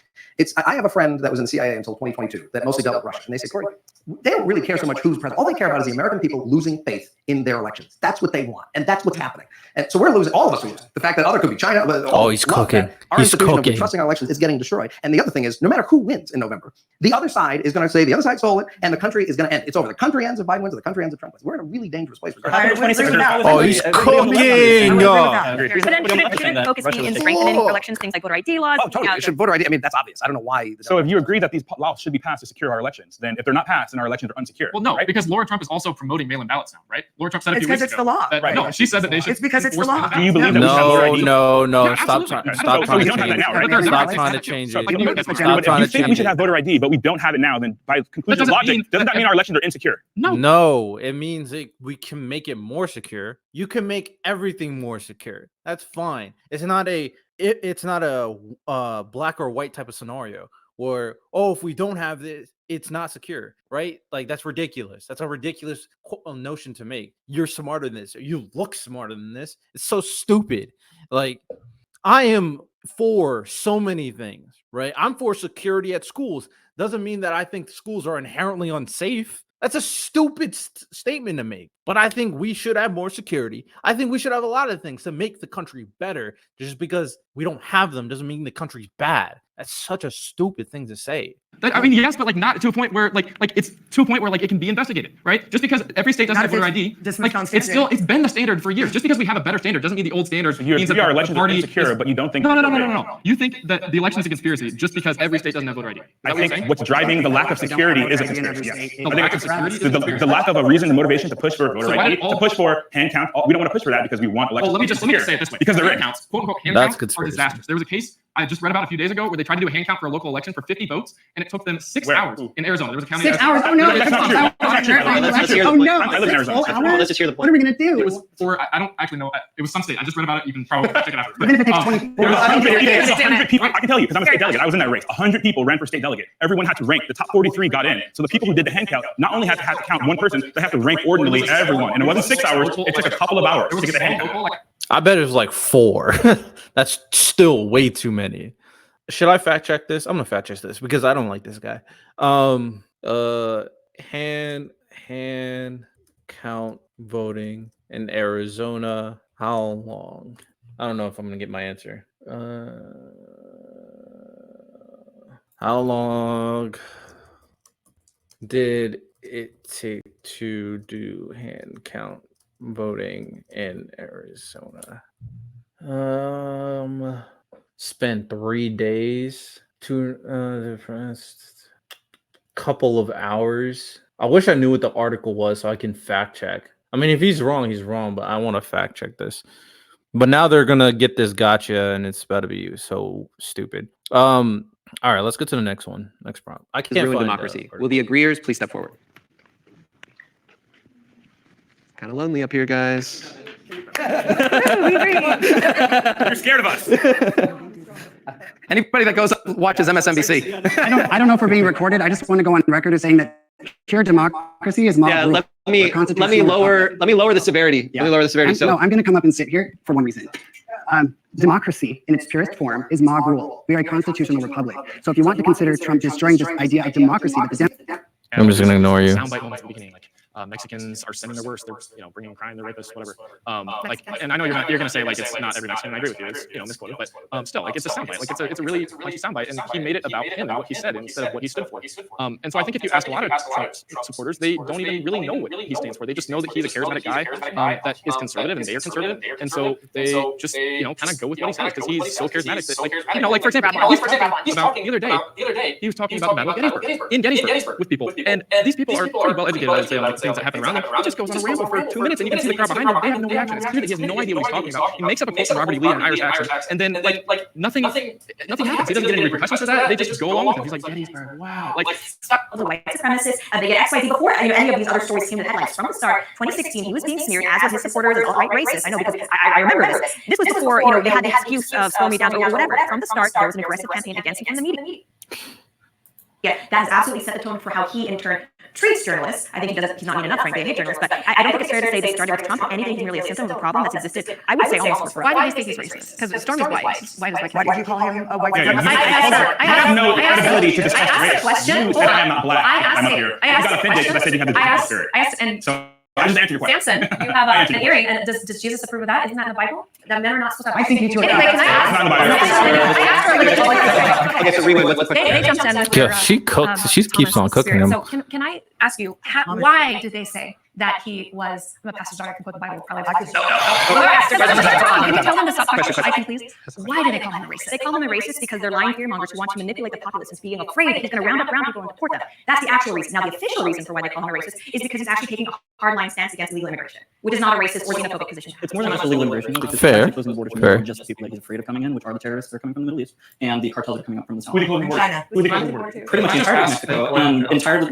C: I have a friend that was in the CIA until 2022 that mostly dealt with Russia. And they say, Corey, they don't really care so much who's president. All they care about is the American people losing faith in their elections. That's what they want. And that's what's happening. And so we're losing, all of us are losing. The fact that other could be China.
A: He's cooking.
C: Our
A: He's
C: institution
A: cooking.
C: of trusting our elections is getting destroyed. And the other thing is, no matter who wins in November, the other side is going to say the other side stole it, and the country is going to end. It's over. The country ends if Biden wins, or the country ends if Trump wins. We're in a really dangerous place.
A: He's cooking.
E: Shouldn't focus be in strengthening elections, things like voter ID laws?
C: Oh, totally. It should voter ID. I mean, that's obvious. I don't know why.
I: So if you agree that these laws should be passed to secure our elections, then if they're not passed, then our elections are unsecure.
H: Well, no,
I: right?
H: because Laura Trump is also promoting mail-in ballots now, right? Laura Trump said a
F: It's
H: few weeks
F: because it's
H: ago
F: the law.
H: that- No, she said that they should.
F: It's because it's the
H: enforce
F: law.
H: mail-in
I: Do you believe that we should have voter ID?
A: No.
H: Yeah,
A: Stop
H: absolutely.
A: trying.
H: So
A: Stop
H: we
A: trying to
H: don't have
A: change
H: that now, right?
A: it. Stop
H: There's
A: trying to
H: ballots.
A: change
H: So,
A: it.
H: like, you would-
A: Stop
I: If
A: trying
I: you
A: to
I: think we
A: change
I: should have
A: it.
I: voter ID, but we don't have it now, then by conclusion of
H: doesn't
I: logic,
H: mean
I: doesn't that mean our elections are insecure?
A: No, it means we can make it more secure. You can make everything more secure. That's fine. It's not a black or white type of scenario where if we don't have this, it's not secure, right? Like that's ridiculous. That's a ridiculous notion to make. You're smarter than this. You look smarter than this. It's so stupid. Like I am for so many things, right? I'm for security at schools. Doesn't mean that I think schools are inherently unsafe. That's a stupid statement to make. But I think we should have more security. I think we should have a lot of things to make the country better. Just because we don't have them doesn't mean the country's bad. That's such a stupid thing to say.
H: I mean, yes, but like not to a point where like it's to a point where like it can be investigated, right? Just because every state doesn't have voter ID, like it's been the standard for years. Just because we have a better standard doesn't mean the old standard means that
I: our
H: the
I: elections are
H: party
I: insecure, but you don't think
H: no. You think that the election is a conspiracy just because every state doesn't have voter ID.
I: I think what's driving the lack of security is a conspiracy. Yes.
H: The lack of security,
I: the lack of a reason, the motivation to push for voter ID, to push for hand count. We don't want to push for that because we want elections.
H: Well, let me just say it this way.
I: Because
H: hand counts, quote unquote, hand
A: That's
H: counts are disastrous. There was a case I just read about a few days ago where they tried to do a hand count for a local election for 50 votes, and it took them 6 hours in Arizona. There was a county.
D: 6 hours? Oh no!
I: That's not true. That's not true.
D: Oh no!
I: I live in Arizona.
B: Let's just hear the
D: What are we gonna do?
H: It was for I don't actually know. It was some state. I just read about it. You can probably check it out.
D: Even if it takes 24
I: 100 people. I can tell you because I'm a state delegate. I was in that race. 100 people ran for state delegate. Everyone had to rank. The top 43 got in. So the people who did the hand count not only had to count one person, they have to rank ordinally everyone. And it wasn't 6 hours. It took a couple of hours to get the hand count.
A: I bet it was like 4. That's still way too many. Should I fact check this? I'm gonna fact check this because I don't like this guy. Hand count voting in Arizona. How long? I don't know if I'm gonna get my answer. How long did it take to do hand count voting in Arizona? Spent 3 days, the first couple of hours. I wish I knew what the article was so I can fact check. I mean, if he's wrong, he's wrong, but I want to fact check this. But now they're gonna get this gotcha, and it's about to be so stupid. All right, let's get to the next one. Next problem. I can't
B: Ruin
A: find
B: democracy. Will the agreeers please step forward? Kind of lonely up here, guys.
I: You're scared of us.
B: Anybody that watches MSNBC.
D: I don't know if we're being recorded. I just want to go on record as saying that pure democracy is mob rule.
B: Let me lower the severity.
D: Yeah.
B: Let me lower the severity.
D: No, I'm going to come up and sit here for one reason. Democracy in its purest form is mob rule. We are a constitutional republic. So if you want to consider Trump destroying this idea of democracy,
A: I'm just gonna ignore you.
H: Soundbite moments at the beginning, like Mexicans are sending their worst. They're bringing crime, they're rapists, whatever. And I know you're gonna say like it's not every Mexican. And I agree with you. It's misquoted, but still, like it's a soundbite. Like it's a really punchy soundbite, and he made it about him and what he said instead of what he stood for. And so I think if you ask a lot of Trump supporters, they don't even really know what he stands for. They just know that he's a charismatic guy that is conservative, and they are conservative, and so they just kind of go with what he says because he's so charismatic that like for example, he's talking about the other day. He was talking about the Battle of Gettysburg with people, and these people are pretty well educated, I'd say, on the things that happen around them. He just goes on a ramble for 2 minutes, and you can see the crowd behind him. They have no reaction. It's clear that he has no idea what he's talking about. He makes up a quote from Robert E. Lee in an Irish accent, and then like nothing happens. He doesn't get any repercussions for that. They just go along with him. He's like, Gettysburg, wow. Like
E: the white supremacists, they get XYZ before any of these other stories came to the headlines. From the start, 2016, he was being smeared, as was his supporters, as alt-right racists. I know because I remember this. This was before they had the excuse of slow me down or whatever. From the start, there was an aggressive campaign against him from the media. Yeah, that has absolutely set the tone for how he in turn treats journalists. I think he's not mean enough, frankly. I hate journalists, but I don't think it's fair to say they started with Trump. Anything really a symptom of the problem that's existed. I would say almost.
J: Why do you think he's racist? Because Storm is white. Why did you
F: call him a white?
I: I have no credibility to discuss race. You said I am not black. I'm up here. You got offended because I said you have the Jewish spirit. So I just answered your question.
E: Samson, you have an earring, and does Jesus approve of that? Isn't that in the Bible? That men are not supposed to have.
D: I think you two are.
E: Anyway, can I ask?
I: It's not in the Bible.
B: Okay, so rewind. What's the
E: They jumped in with
A: Yeah,
E: their,
A: she cooks. She keeps on cooking them.
J: So can I ask you, why did they say that he was, I'm a pastor's daughter, I can quote the Bible, probably. Can you tell them to stop talking? I can please. Why did they call him a racist?
E: They call him a racist because they're lying fear mongers who want to manipulate the populace into being afraid that he's going to round up brown people and deport them. That's the actual reason. Now, the official reason for why they call him a racist is because he's actually taking a hardline stance against illegal immigration, which is not a racist or xenophobic position.
K: It's more than just illegal immigration. It's
A: Fair.
K: closing the border from
A: Fair.
K: just the people that he's afraid of coming in, which are the terrorists that are coming from the Middle East, and the cartels that are coming up from the south.
E: China.
K: Pretty much the entirety of Mexico,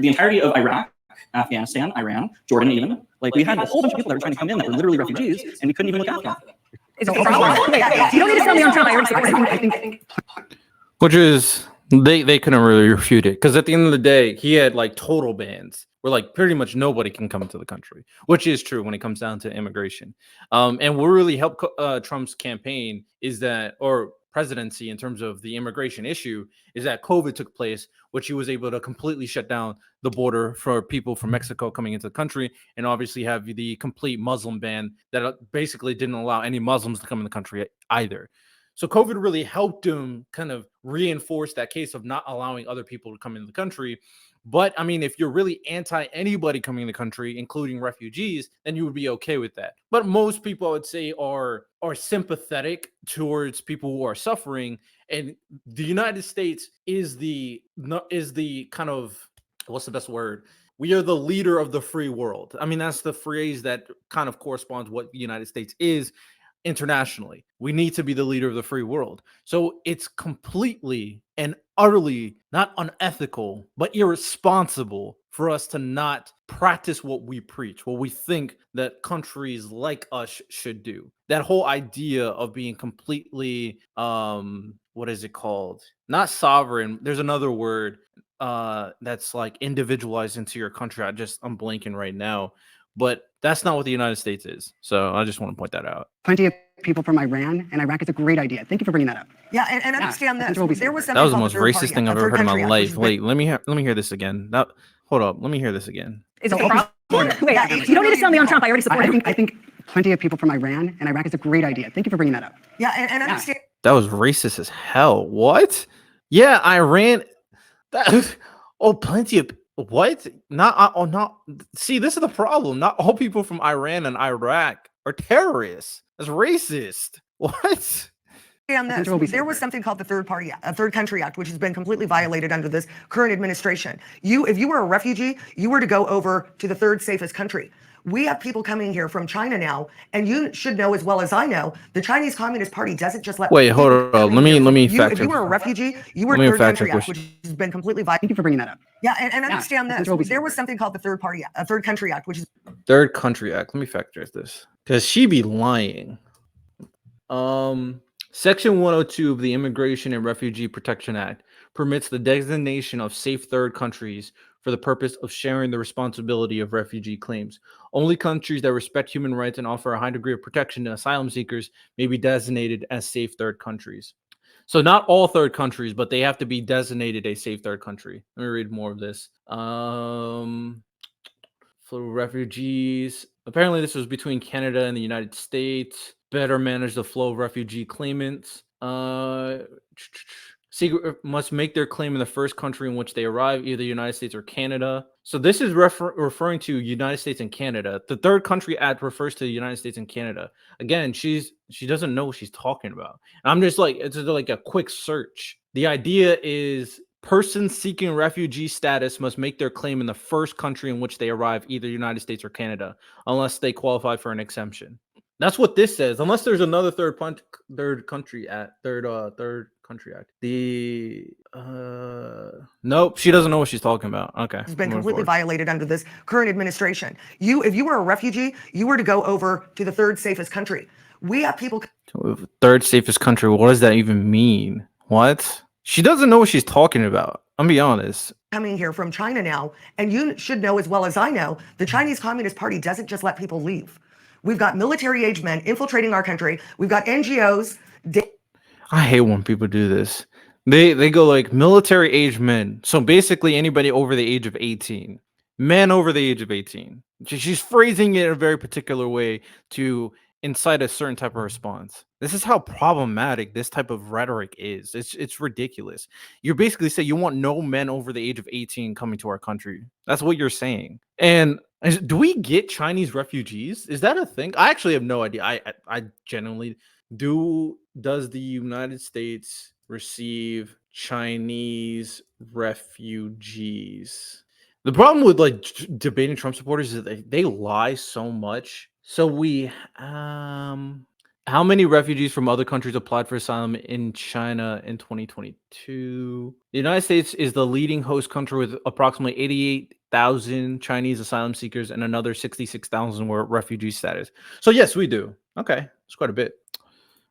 K: the entirety of Iraq, Afghanistan, Iran, Jordan even. Like, we had a whole bunch of people that were trying to come in that were literally refugees, and we couldn't even look after them.
E: Is it a problem? You don't need to tell me on Trump. I think.
A: Which is they couldn't really refute it because at the end of the day, he had like total bans where like pretty much nobody can come into the country, which is true when it comes down to immigration. And what really helped Trump's campaign is that, or presidency in terms of the immigration issue is that COVID took place, which he was able to completely shut down the border for people from Mexico coming into the country, and obviously have the complete Muslim ban that basically didn't allow any Muslims to come in the country either. So COVID really helped him kind of reinforce that case of not allowing other people to come into the country. But I mean, if you're really anti anybody coming in the country, including refugees, then you would be okay with that. But most people, I would say, are sympathetic towards people who are suffering. And the United States is the kind of, what's the best word? We are the leader of the free world. I mean, that's the phrase that kind of corresponds what the United States is internationally. We need to be the leader of the free world. So it's completely and utterly not unethical, but irresponsible for us to not practice what we preach, what we think that countries like us should do. That whole idea of being completely, what is it called? Not sovereign. There's another word that's like individualized into your country. I'm blanking right now. But that's not what the United States is. So I just want to point that out.
D: Plenty of people from Iran and Iraq is a great idea. Thank you for bringing that up.
F: Yeah, and understand this. There was
A: That was the most racist thing I've ever heard in my life. Wait, let me hear this again. Hold up, let me hear this again.
E: Is it a problem? Wait, you don't need to sell me on Trump. I already support him.
D: I think plenty of people from Iran and Iraq is a great idea. Thank you for bringing that up.
F: Yeah, and understand.
A: That was racist as hell. What? Yeah, Iran. Plenty of. What? Not. See, this is the problem. Not all people from Iran and Iraq are terrorists. That's racist. What?
F: There was something called the Third Country Act, which has been completely violated under this current administration. If you were a refugee, you were to go over to the third safest country. We have people coming here from China now, and you should know as well as I know, the Chinese Communist Party doesn't just let.
A: Wait, hold on. Let me fact check.
F: If you were a refugee, you were Third Country Act, which has been completely violated.
D: Thank you for bringing that up.
F: Yeah, and understand this. There was something called the Third Country Act, which is
A: Third Country Act. Let me fact check this because she be lying. Section 102 of the Immigration and Refugee Protection Act permits the designation of safe third countries for the purpose of sharing the responsibility of refugee claims. Only countries that respect human rights and offer a high degree of protection to asylum seekers may be designated as safe third countries. So not all third countries, but they have to be designated a safe third country. Let me read more of this. For refugees, apparently this was between Canada and the United States. Better manage the flow of refugee claimants. Must make their claim in the first country in which they arrive, either the United States or Canada. So this is referring to United States and Canada. The Third Country Act refers to the United States and Canada. Again, she doesn't know what she's talking about. And I'm just like, it's like a quick search. The idea is persons seeking refugee status must make their claim in the first country in which they arrive, either the United States or Canada, unless they qualify for an exemption. That's what this says. Unless there's another Third Country Act. Nope, she doesn't know what she's talking about. Okay.
F: It's been completely violated under this current administration. If you were a refugee, you were to go over to the third safest country. We have people.
A: Third safest country. What does that even mean? What? She doesn't know what she's talking about. I'm be honest.
F: Coming here from China now, and you should know as well as I know, the Chinese Communist Party doesn't just let people leave. We've got military-age men infiltrating our country. We've got NGOs.
A: I hate when people do this. They go like military-age men. So basically anybody over the age of 18. Men over the age of 18. She's phrasing it in a very particular way to incite a certain type of response. This is how problematic this type of rhetoric is. It's ridiculous. You're basically saying you want no men over the age of 18 coming to our country. That's what you're saying. And do we get Chinese refugees? Is that a thing? I actually have no idea. I genuinely do. Does the United States receive Chinese refugees? The problem with like debating Trump supporters is that they lie so much. So how many refugees from other countries applied for asylum in China in 2022? The United States is the leading host country with approximately 88,000 Chinese asylum seekers and another 66,000 were refugee status. So yes, we do. Okay, it's quite a bit.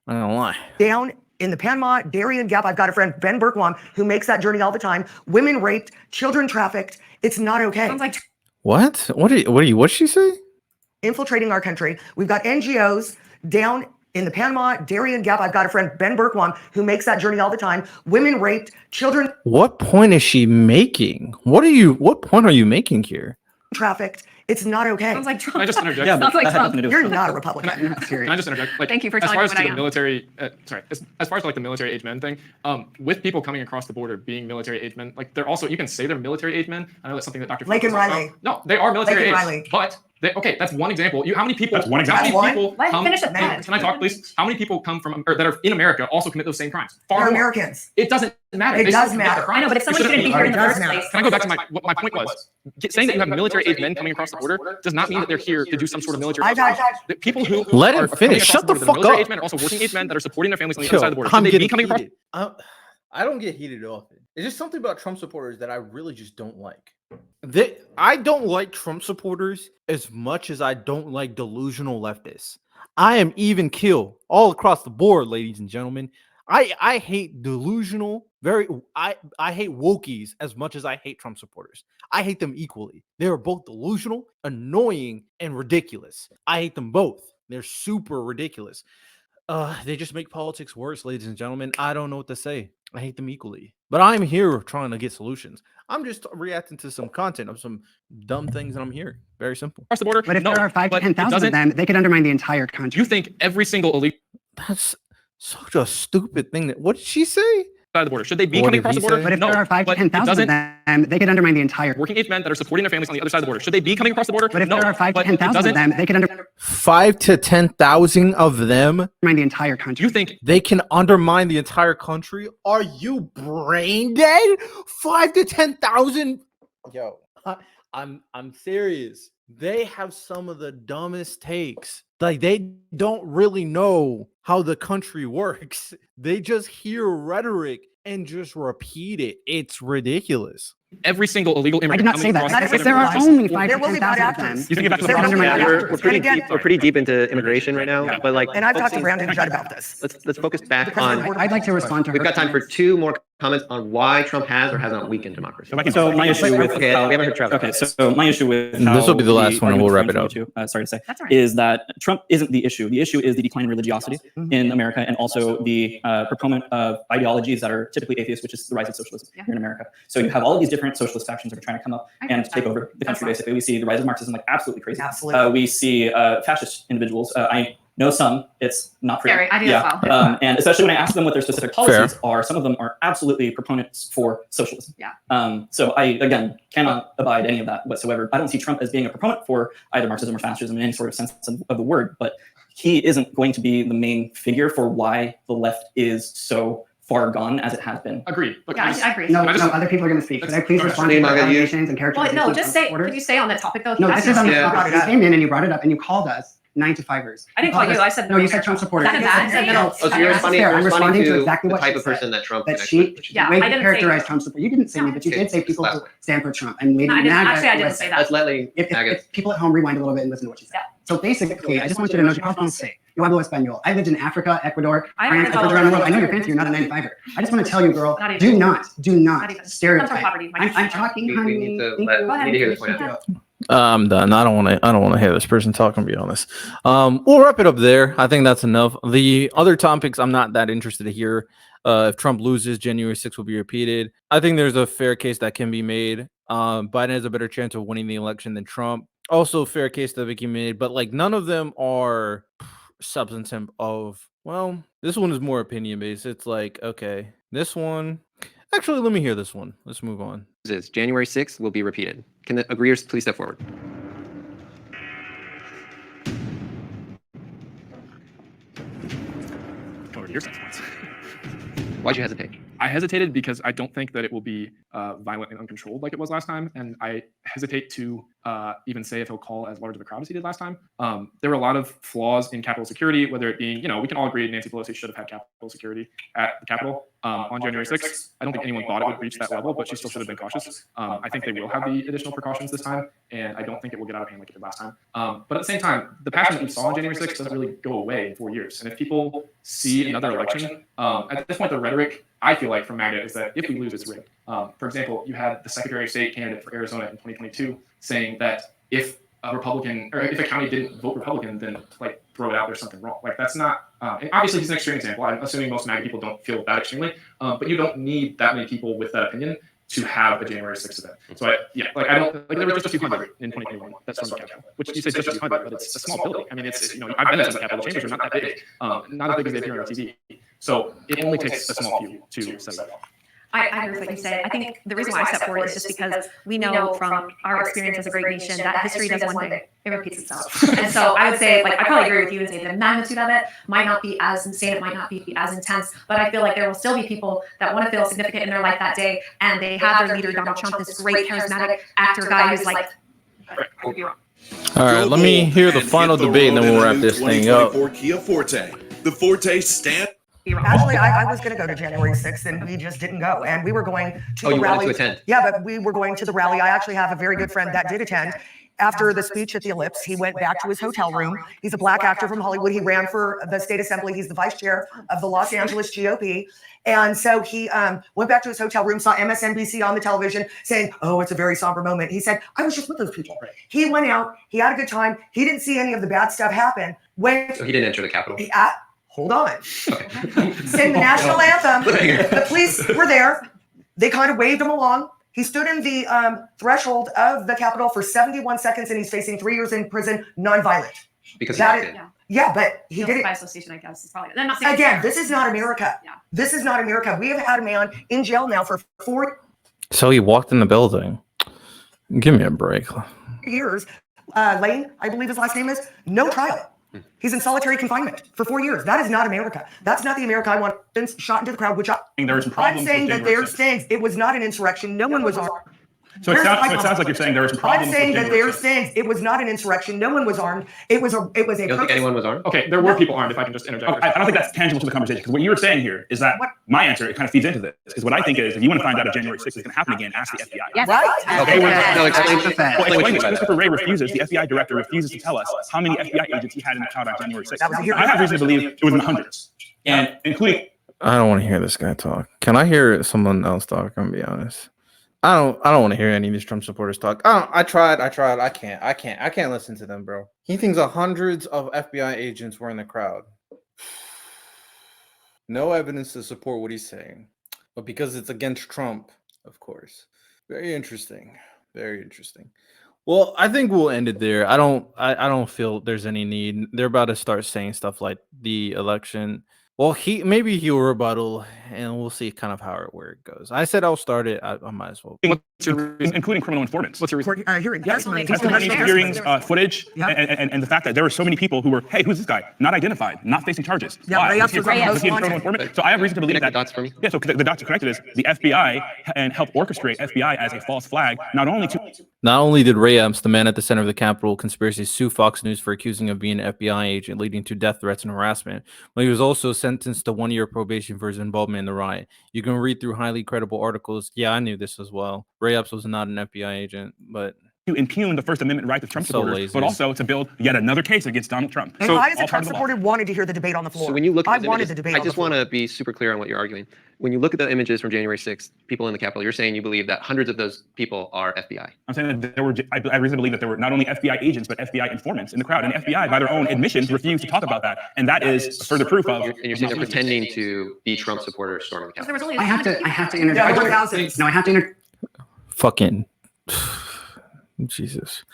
A: I don't know why.
F: Down in the Panama, Darien Gap, I've got a friend, Ben Berkwam, who makes that journey all the time. Women raped, children trafficked. It's not okay.
J: Sounds like
A: What? What'd she say?
F: Infiltrating our country. We've got NGOs down In the Panama Darien Gap, I've got a friend, Ben Berkwan, who makes that journey all the time. Women raped, children
A: What point is she making? What point are you making here?
F: trafficked. It's not okay.
J: Sounds like Trump.
H: Can I just interject?
K: Yeah,
J: Sounds
K: but
J: like
K: that had
J: Trump.
K: nothing to do with
F: You're
K: Trump.
F: not a Republican.
H: Can I just interject? Like,
J: Thank you for
H: as
J: telling
H: far
J: me
H: as
J: what
H: to
J: I
H: the
J: am.
H: military, as far as like the military age men thing, with people coming across the border being military age men, like they're also, you can say they're military age men. I know that's something that Dr.
F: Lake and
H: Phil talks
F: Riley.
H: about. No, they are military
F: Lake and
H: age,
F: Riley.
H: but okay, that's one example. How many people?
I: That's one
H: How many
I: example.
H: people
J: Let him
H: come?
J: finish the
H: Can
J: sentence.
H: I talk, please? How many people come from or that are in America also commit those same crimes? Far
F: They're
H: more.
F: Americans.
H: It doesn't matter.
F: It
H: They
F: does
H: still commit
F: matter.
H: the crimes.
J: I know, but if
H: They
J: someone shouldn't be here in the
F: It does
J: first
F: matter.
J: place.
H: Can I go back to what my point was? Saying that you have military age men coming across the border does not mean that they're here to do some sort of military.
F: I've had-
H: The people who
A: Let him
H: are coming
A: finish.
H: across
A: Shut the
H: border that are
A: fuck
H: military
A: up.
H: age men are also working age men that are supporting their families on the
A: Yo,
H: other side of the border.
A: I'm
H: Should they be
A: getting
H: coming across?
A: heated. I don't get heated often. It's just something about Trump supporters that I really just don't like. I don't like Trump supporters as much as I don't like delusional leftists. I am even kill all across the board, ladies and gentlemen. I hate delusional, I hate wokies as much as I hate Trump supporters. I hate them equally. They are both delusional, annoying, and ridiculous. I hate them both. They're super ridiculous. They just make politics worse, ladies and gentlemen. I don't know what to say. I hate them equally. But I'm here trying to get solutions. I'm just reacting to some content of some dumb things, and I'm here. Very simple.
H: Across the border?
D: But if
H: No,
D: there are 5 to
H: but it
D: 10,000 of
H: doesn't-
D: them, they could undermine the entire country.
H: You think every single illegal
A: That's such a stupid thing. What did she say?
H: side of the border, should they be
A: What
H: coming
A: did
H: across
A: he
H: the border?
A: say?
D: But if
H: No,
D: there are 5 to
H: but it
D: 10,000 of
H: doesn't.
D: them, they could undermine the entire.
H: Working age men that are supporting their families on the other side of the border, should they be coming across the border?
D: But if
H: No,
D: there are 5 to
H: but it
D: 10,000 of
H: doesn't.
D: them, they could undermine
A: 5 to 10,000 of them.
D: the entire country.
H: You think
A: They can undermine the entire country? Are you brain dead? 5 to 10,000? Yo, I'm serious. They have some of the dumbest takes. Like, they don't really know how the country works. They just hear rhetoric and just repeat it. It's ridiculous.
H: every single illegal
D: I
H: immigrant
D: did not
H: coming
D: say that.
H: across
D: I
H: the
D: said
H: border
D: there are
H: is-
D: only 5
F: There
D: to
F: will be bad
D: 10,000 of them.
F: actors.
H: You think
D: They
H: that's
D: could undermine
F: Yeah,
D: the
F: we're
D: country.
F: pretty deep-
B: We're pretty deep into immigration right now, but like,
F: And I've talked to
B: focusing-
F: Brandon Judd about this.
B: Let's focus back
F: president-
B: on.
D: I'd like to respond to her.
B: We've got time for 2 more comments on why Trump has or has not weakened democracy.
K: So my issue with
B: Okay, we haven't heard Trevor.
K: Okay, so my issue with
A: This will be the last one, and we'll wrap it
K: argument
A: up.
K: sorry to say,
J: That's all right.
K: is that Trump isn't the issue. The issue is the decline in religiosity in America, and also the proponent of ideologies that are typically atheist, which is the rise of socialism here in America. So you have all of these different socialist factions that are trying to come up and take over the country. Basically, we see the rise of Marxism, like absolutely crazy.
F: Absolutely.
K: We see fascist individuals. I know some. It's not pretty.
J: Scary. I do as well.
K: And especially when I ask them what their specific policies are, some of them are absolutely proponents for socialism.
J: Yeah.
K: So I, again, cannot abide any of that whatsoever. I don't see Trump as being a proponent for either Marxism or fascism in any sort of sense of the word, but he isn't going to be the main figure for why the left is so far gone as it has been.
H: Agreed. But
J: Yeah, I agree.
D: No,
H: I just-
D: other people are going to speak. Could I please
H: Okay.
D: respond to your
B: Maga, you-
D: allegations and
J: Well,
D: characterizations?
J: no, just
D: of
J: say.
D: supporters?
J: Could you say on the topic though?
D: No,
J: That's
D: this is on the
B: Yeah.
D: topic. You came in and you brought it up and you called us 9-to-5ers.
J: I didn't call you. I said
D: No, you said Trump supporters.
J: Is that a bad thing?
D: No,
B: Oh, so
D: that's
B: you're responding,
D: fair.
B: you're
D: I'm
B: responding
D: responding to
B: to
D: exactly
B: the
D: what
B: type
D: she
B: of person
D: said.
B: that Trump
D: That
B: connects
D: she,
B: with.
J: Yeah,
D: the way
J: I
D: you
J: didn't say
D: characterize
J: that.
D: Trump support. You didn't say
J: No.
D: me, but you did say people
B: Last
D: who
B: one.
D: stand for Trump. And maybe
J: No, I didn't.
D: MAGA
J: Actually, I didn't
D: was-
J: say that.
B: Let's let Lee
D: If people at home rewind a little bit and listen to what she said.
J: Yeah.
D: So basically, I just want you to know, yo hablo español. I lived in Africa, Ecuador,
J: I
D: France,
J: haven't
D: I lived around the world. I know you're
J: followed-
D: fancy, you're not a 9-to-5er. I just want to tell you, girl,
J: Not even.
D: do not
J: Not even. Comes
D: stereotype.
J: from poverty. My
D: I'm
J: kids-
D: talking,
B: We
D: honey.
B: need to
D: Thank
B: let-
D: you.
J: Go ahead.
B: we need to hear this point out.
A: I'm done. I don't want to hear this person talk, to be honest. We'll wrap it up there. I think that's enough. The other topics I'm not that interested to hear. If Trump loses, January 6th will be repeated. I think there's a fair case that can be made. Biden has a better chance of winning the election than Trump. Also, fair case that can be made, but like none of them are substantive of, well, this one is more opinion based. It's like, okay, this one. Actually, let me hear this one. Let's move on.
B: Is January 6th will be repeated. Can the agreeers please step forward?
H: Come over to your side, please.
B: Why'd you hesitate?
H: I hesitated because I don't think that it will be violent and uncontrolled like it was last time, and I hesitate to even say if he'll call as large of a crowd as he did last time. There were a lot of flaws in Capitol security, whether it being, we can all agree Nancy Pelosi should have had Capitol security at the Capitol on January 6th. I don't think anyone thought it would reach that level, but she still should have been cautious. I think they will have the additional precautions this time, and I don't think it will get out of hand like it did last time. But at the same time, the passion that we saw on January 6th doesn't really go away in 4 years. And if people see another election, at this point, the rhetoric, I feel like, from MAGA is that if we lose, it's rigged. For example, you had the Secretary of State candidate for Arizona in 2022 saying that if a Republican or if a county didn't vote Republican, then like throw it out there's something wrong. Like that's not. And obviously, he's an extreme example. I'm assuming most MAGA people don't feel that extremely, but you don't need that many people with that opinion to have a January 6th event. So I don't like there were just a few hundred in 2021 that stormed the Capitol, which you say just a few hundred, but it's a small building. I mean, it's I've been inside the Capitol chambers; are not that big, not as big as they appear on TV. So it only takes a small few to set it up.
E: I agree with what you said. I think the reason why I step forward is just because we know from our experience as a great nation that history does one thing: it repeats itself. And so I would say, like, I probably agree with you and say the magnitude of it might not be as insane, it might not be as intense, but I feel like there will still be people that want to feel significant in their life that day, and they have their leader, Donald Trump, this great charismatic actor guy who's like, I could be wrong.
A: All right, let me hear the final debate, and then we'll wrap this thing up.
L: Kia Forte. The Forte stand.
F: Actually, I was going to go to January 6th, and we just didn't go. And we were going to the rally.
B: Wanted to attend?
F: Yeah, but we were going to the rally. I actually have a very good friend that did attend. After the speech at the Ellipse, he went back to his hotel room. He's a black actor from Hollywood. He ran for the state assembly. He's the vice chair of the Los Angeles GOP. And so he went back to his hotel room, saw MSNBC on the television saying, oh, it's a very somber moment. He said, I was just with those people. Right. He went out. He had a good time. He didn't see any of the bad stuff happen.
B: So he didn't enter the Capitol?
F: Hold on. Sang the national anthem. The police were there. They kind of waved him along. He stood in the threshold of the Capitol for 71 seconds, and he's facing 3 years in prison, nonviolent.
B: Because
F: yeah, but he did it.
J: By association, I guess. It's probably,
F: Again, this is not America. Yeah. This is not America. We have had a man in jail now for 4
A: So he walked in the building. Give me a break.
F: years. Lane, I believe his last name is, no trial. He's in solitary confinement for 4 years. That is not America. That's not the America I want. Been shot into the crowd, which I'm saying that they're saying it was not an insurrection. No one was armed.
I: So it sounds like you're saying there were some problems.
F: I'm saying that they're saying it was not an insurrection. No one was armed. It was a.
B: You don't think anyone was armed?
H: Okay, there were people armed. If I can just interject.
I: I don't think that's tangible to the conversation, because what you were saying here is that my answer, it kind of feeds into this. Because what I think is, if you want to find out if January 6th is going to happen again, ask the FBI.
E: Yes.
F: Right?
B: Okay, no, explain
I: Well, Christopher Wray refuses. The FBI director refuses to tell us how many FBI agents he had in the crowd on January 6th. I have reason to believe it was in the hundreds, and including.
A: I don't want to hear this guy talk. Can I hear someone else talk? I'm gonna be honest. I don't want to hear any of these Trump supporters talk. I tried. I can't listen to them, bro. He thinks hundreds of FBI agents were in the crowd. No evidence to support what he's saying, but because it's against Trump, of course. Very interesting. Very interesting. Well, I think we'll end it there. I don't feel there's any need. They're about to start saying stuff like the election. Well, maybe he'll rebuttal, and we'll see kind of where it goes. I said I'll start it. I might as well.
I: Including criminal informants.
H: What's your reason?
F: Hearing
I: Hearings, footage, and the fact that there were so many people who were, hey, who's this guy? Not identified, not facing charges.
F: Yeah,
I: why?
F: was he a
I: criminal informant? So I have reason to believe that.
B: Dots for me.
I: Yeah, so the dots are connected is the FBI and helped orchestrate FBI as a false flag. Not only
A: did Ray Epps, the man at the center of the Capitol conspiracy, sue Fox News for accusing of being an FBI agent, leading to death threats and harassment, but he was also sentenced to 1 year probation for his involvement in the riot. You can read through highly credible articles. Yeah, I knew this as well. Ray Epps was not an FBI agent, but
I: to impugn the First Amendment right of Trump supporters, but also to build yet another case against Donald Trump.
F: And I, as a Trump supporter, wanted to hear the debate on the floor.
B: So when you look at
F: I wanted the debate.
B: I just want to be super clear on what you're arguing. When you look at the images from January 6th, people in the Capitol, you're saying you believe that hundreds of those people are FBI.
I: I'm saying that there were. I reason to believe that there were not only FBI agents but FBI informants in the crowd, and FBI, by their own admissions, refused to talk about that, and that is further proof of.
B: And you're saying they're pretending to be Trump supporters storming the Capitol.
D: I have to interject. No, I have to interject.
A: Fucking. Jesus.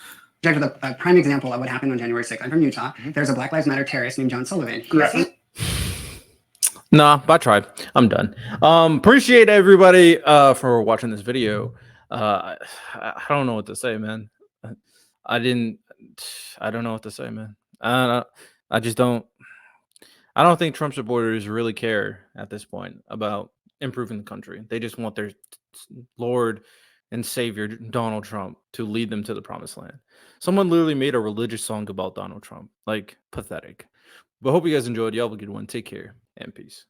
D: A prime example of what happened on January 6th. I'm from Utah. There's a Black Lives Matter terrorist named John Sullivan.
A: Nah, I tried. I'm done. Appreciate everybody for watching this video. I don't know what to say, man. I don't know what to say, man. I just don't. I don't think Trump supporters really care at this point about improving the country. They just want their Lord and Savior Donald Trump to lead them to the promised land. Someone literally made a religious song about Donald Trump. Like, pathetic. But hope you guys enjoyed. Y'all have a good one. Take care and peace.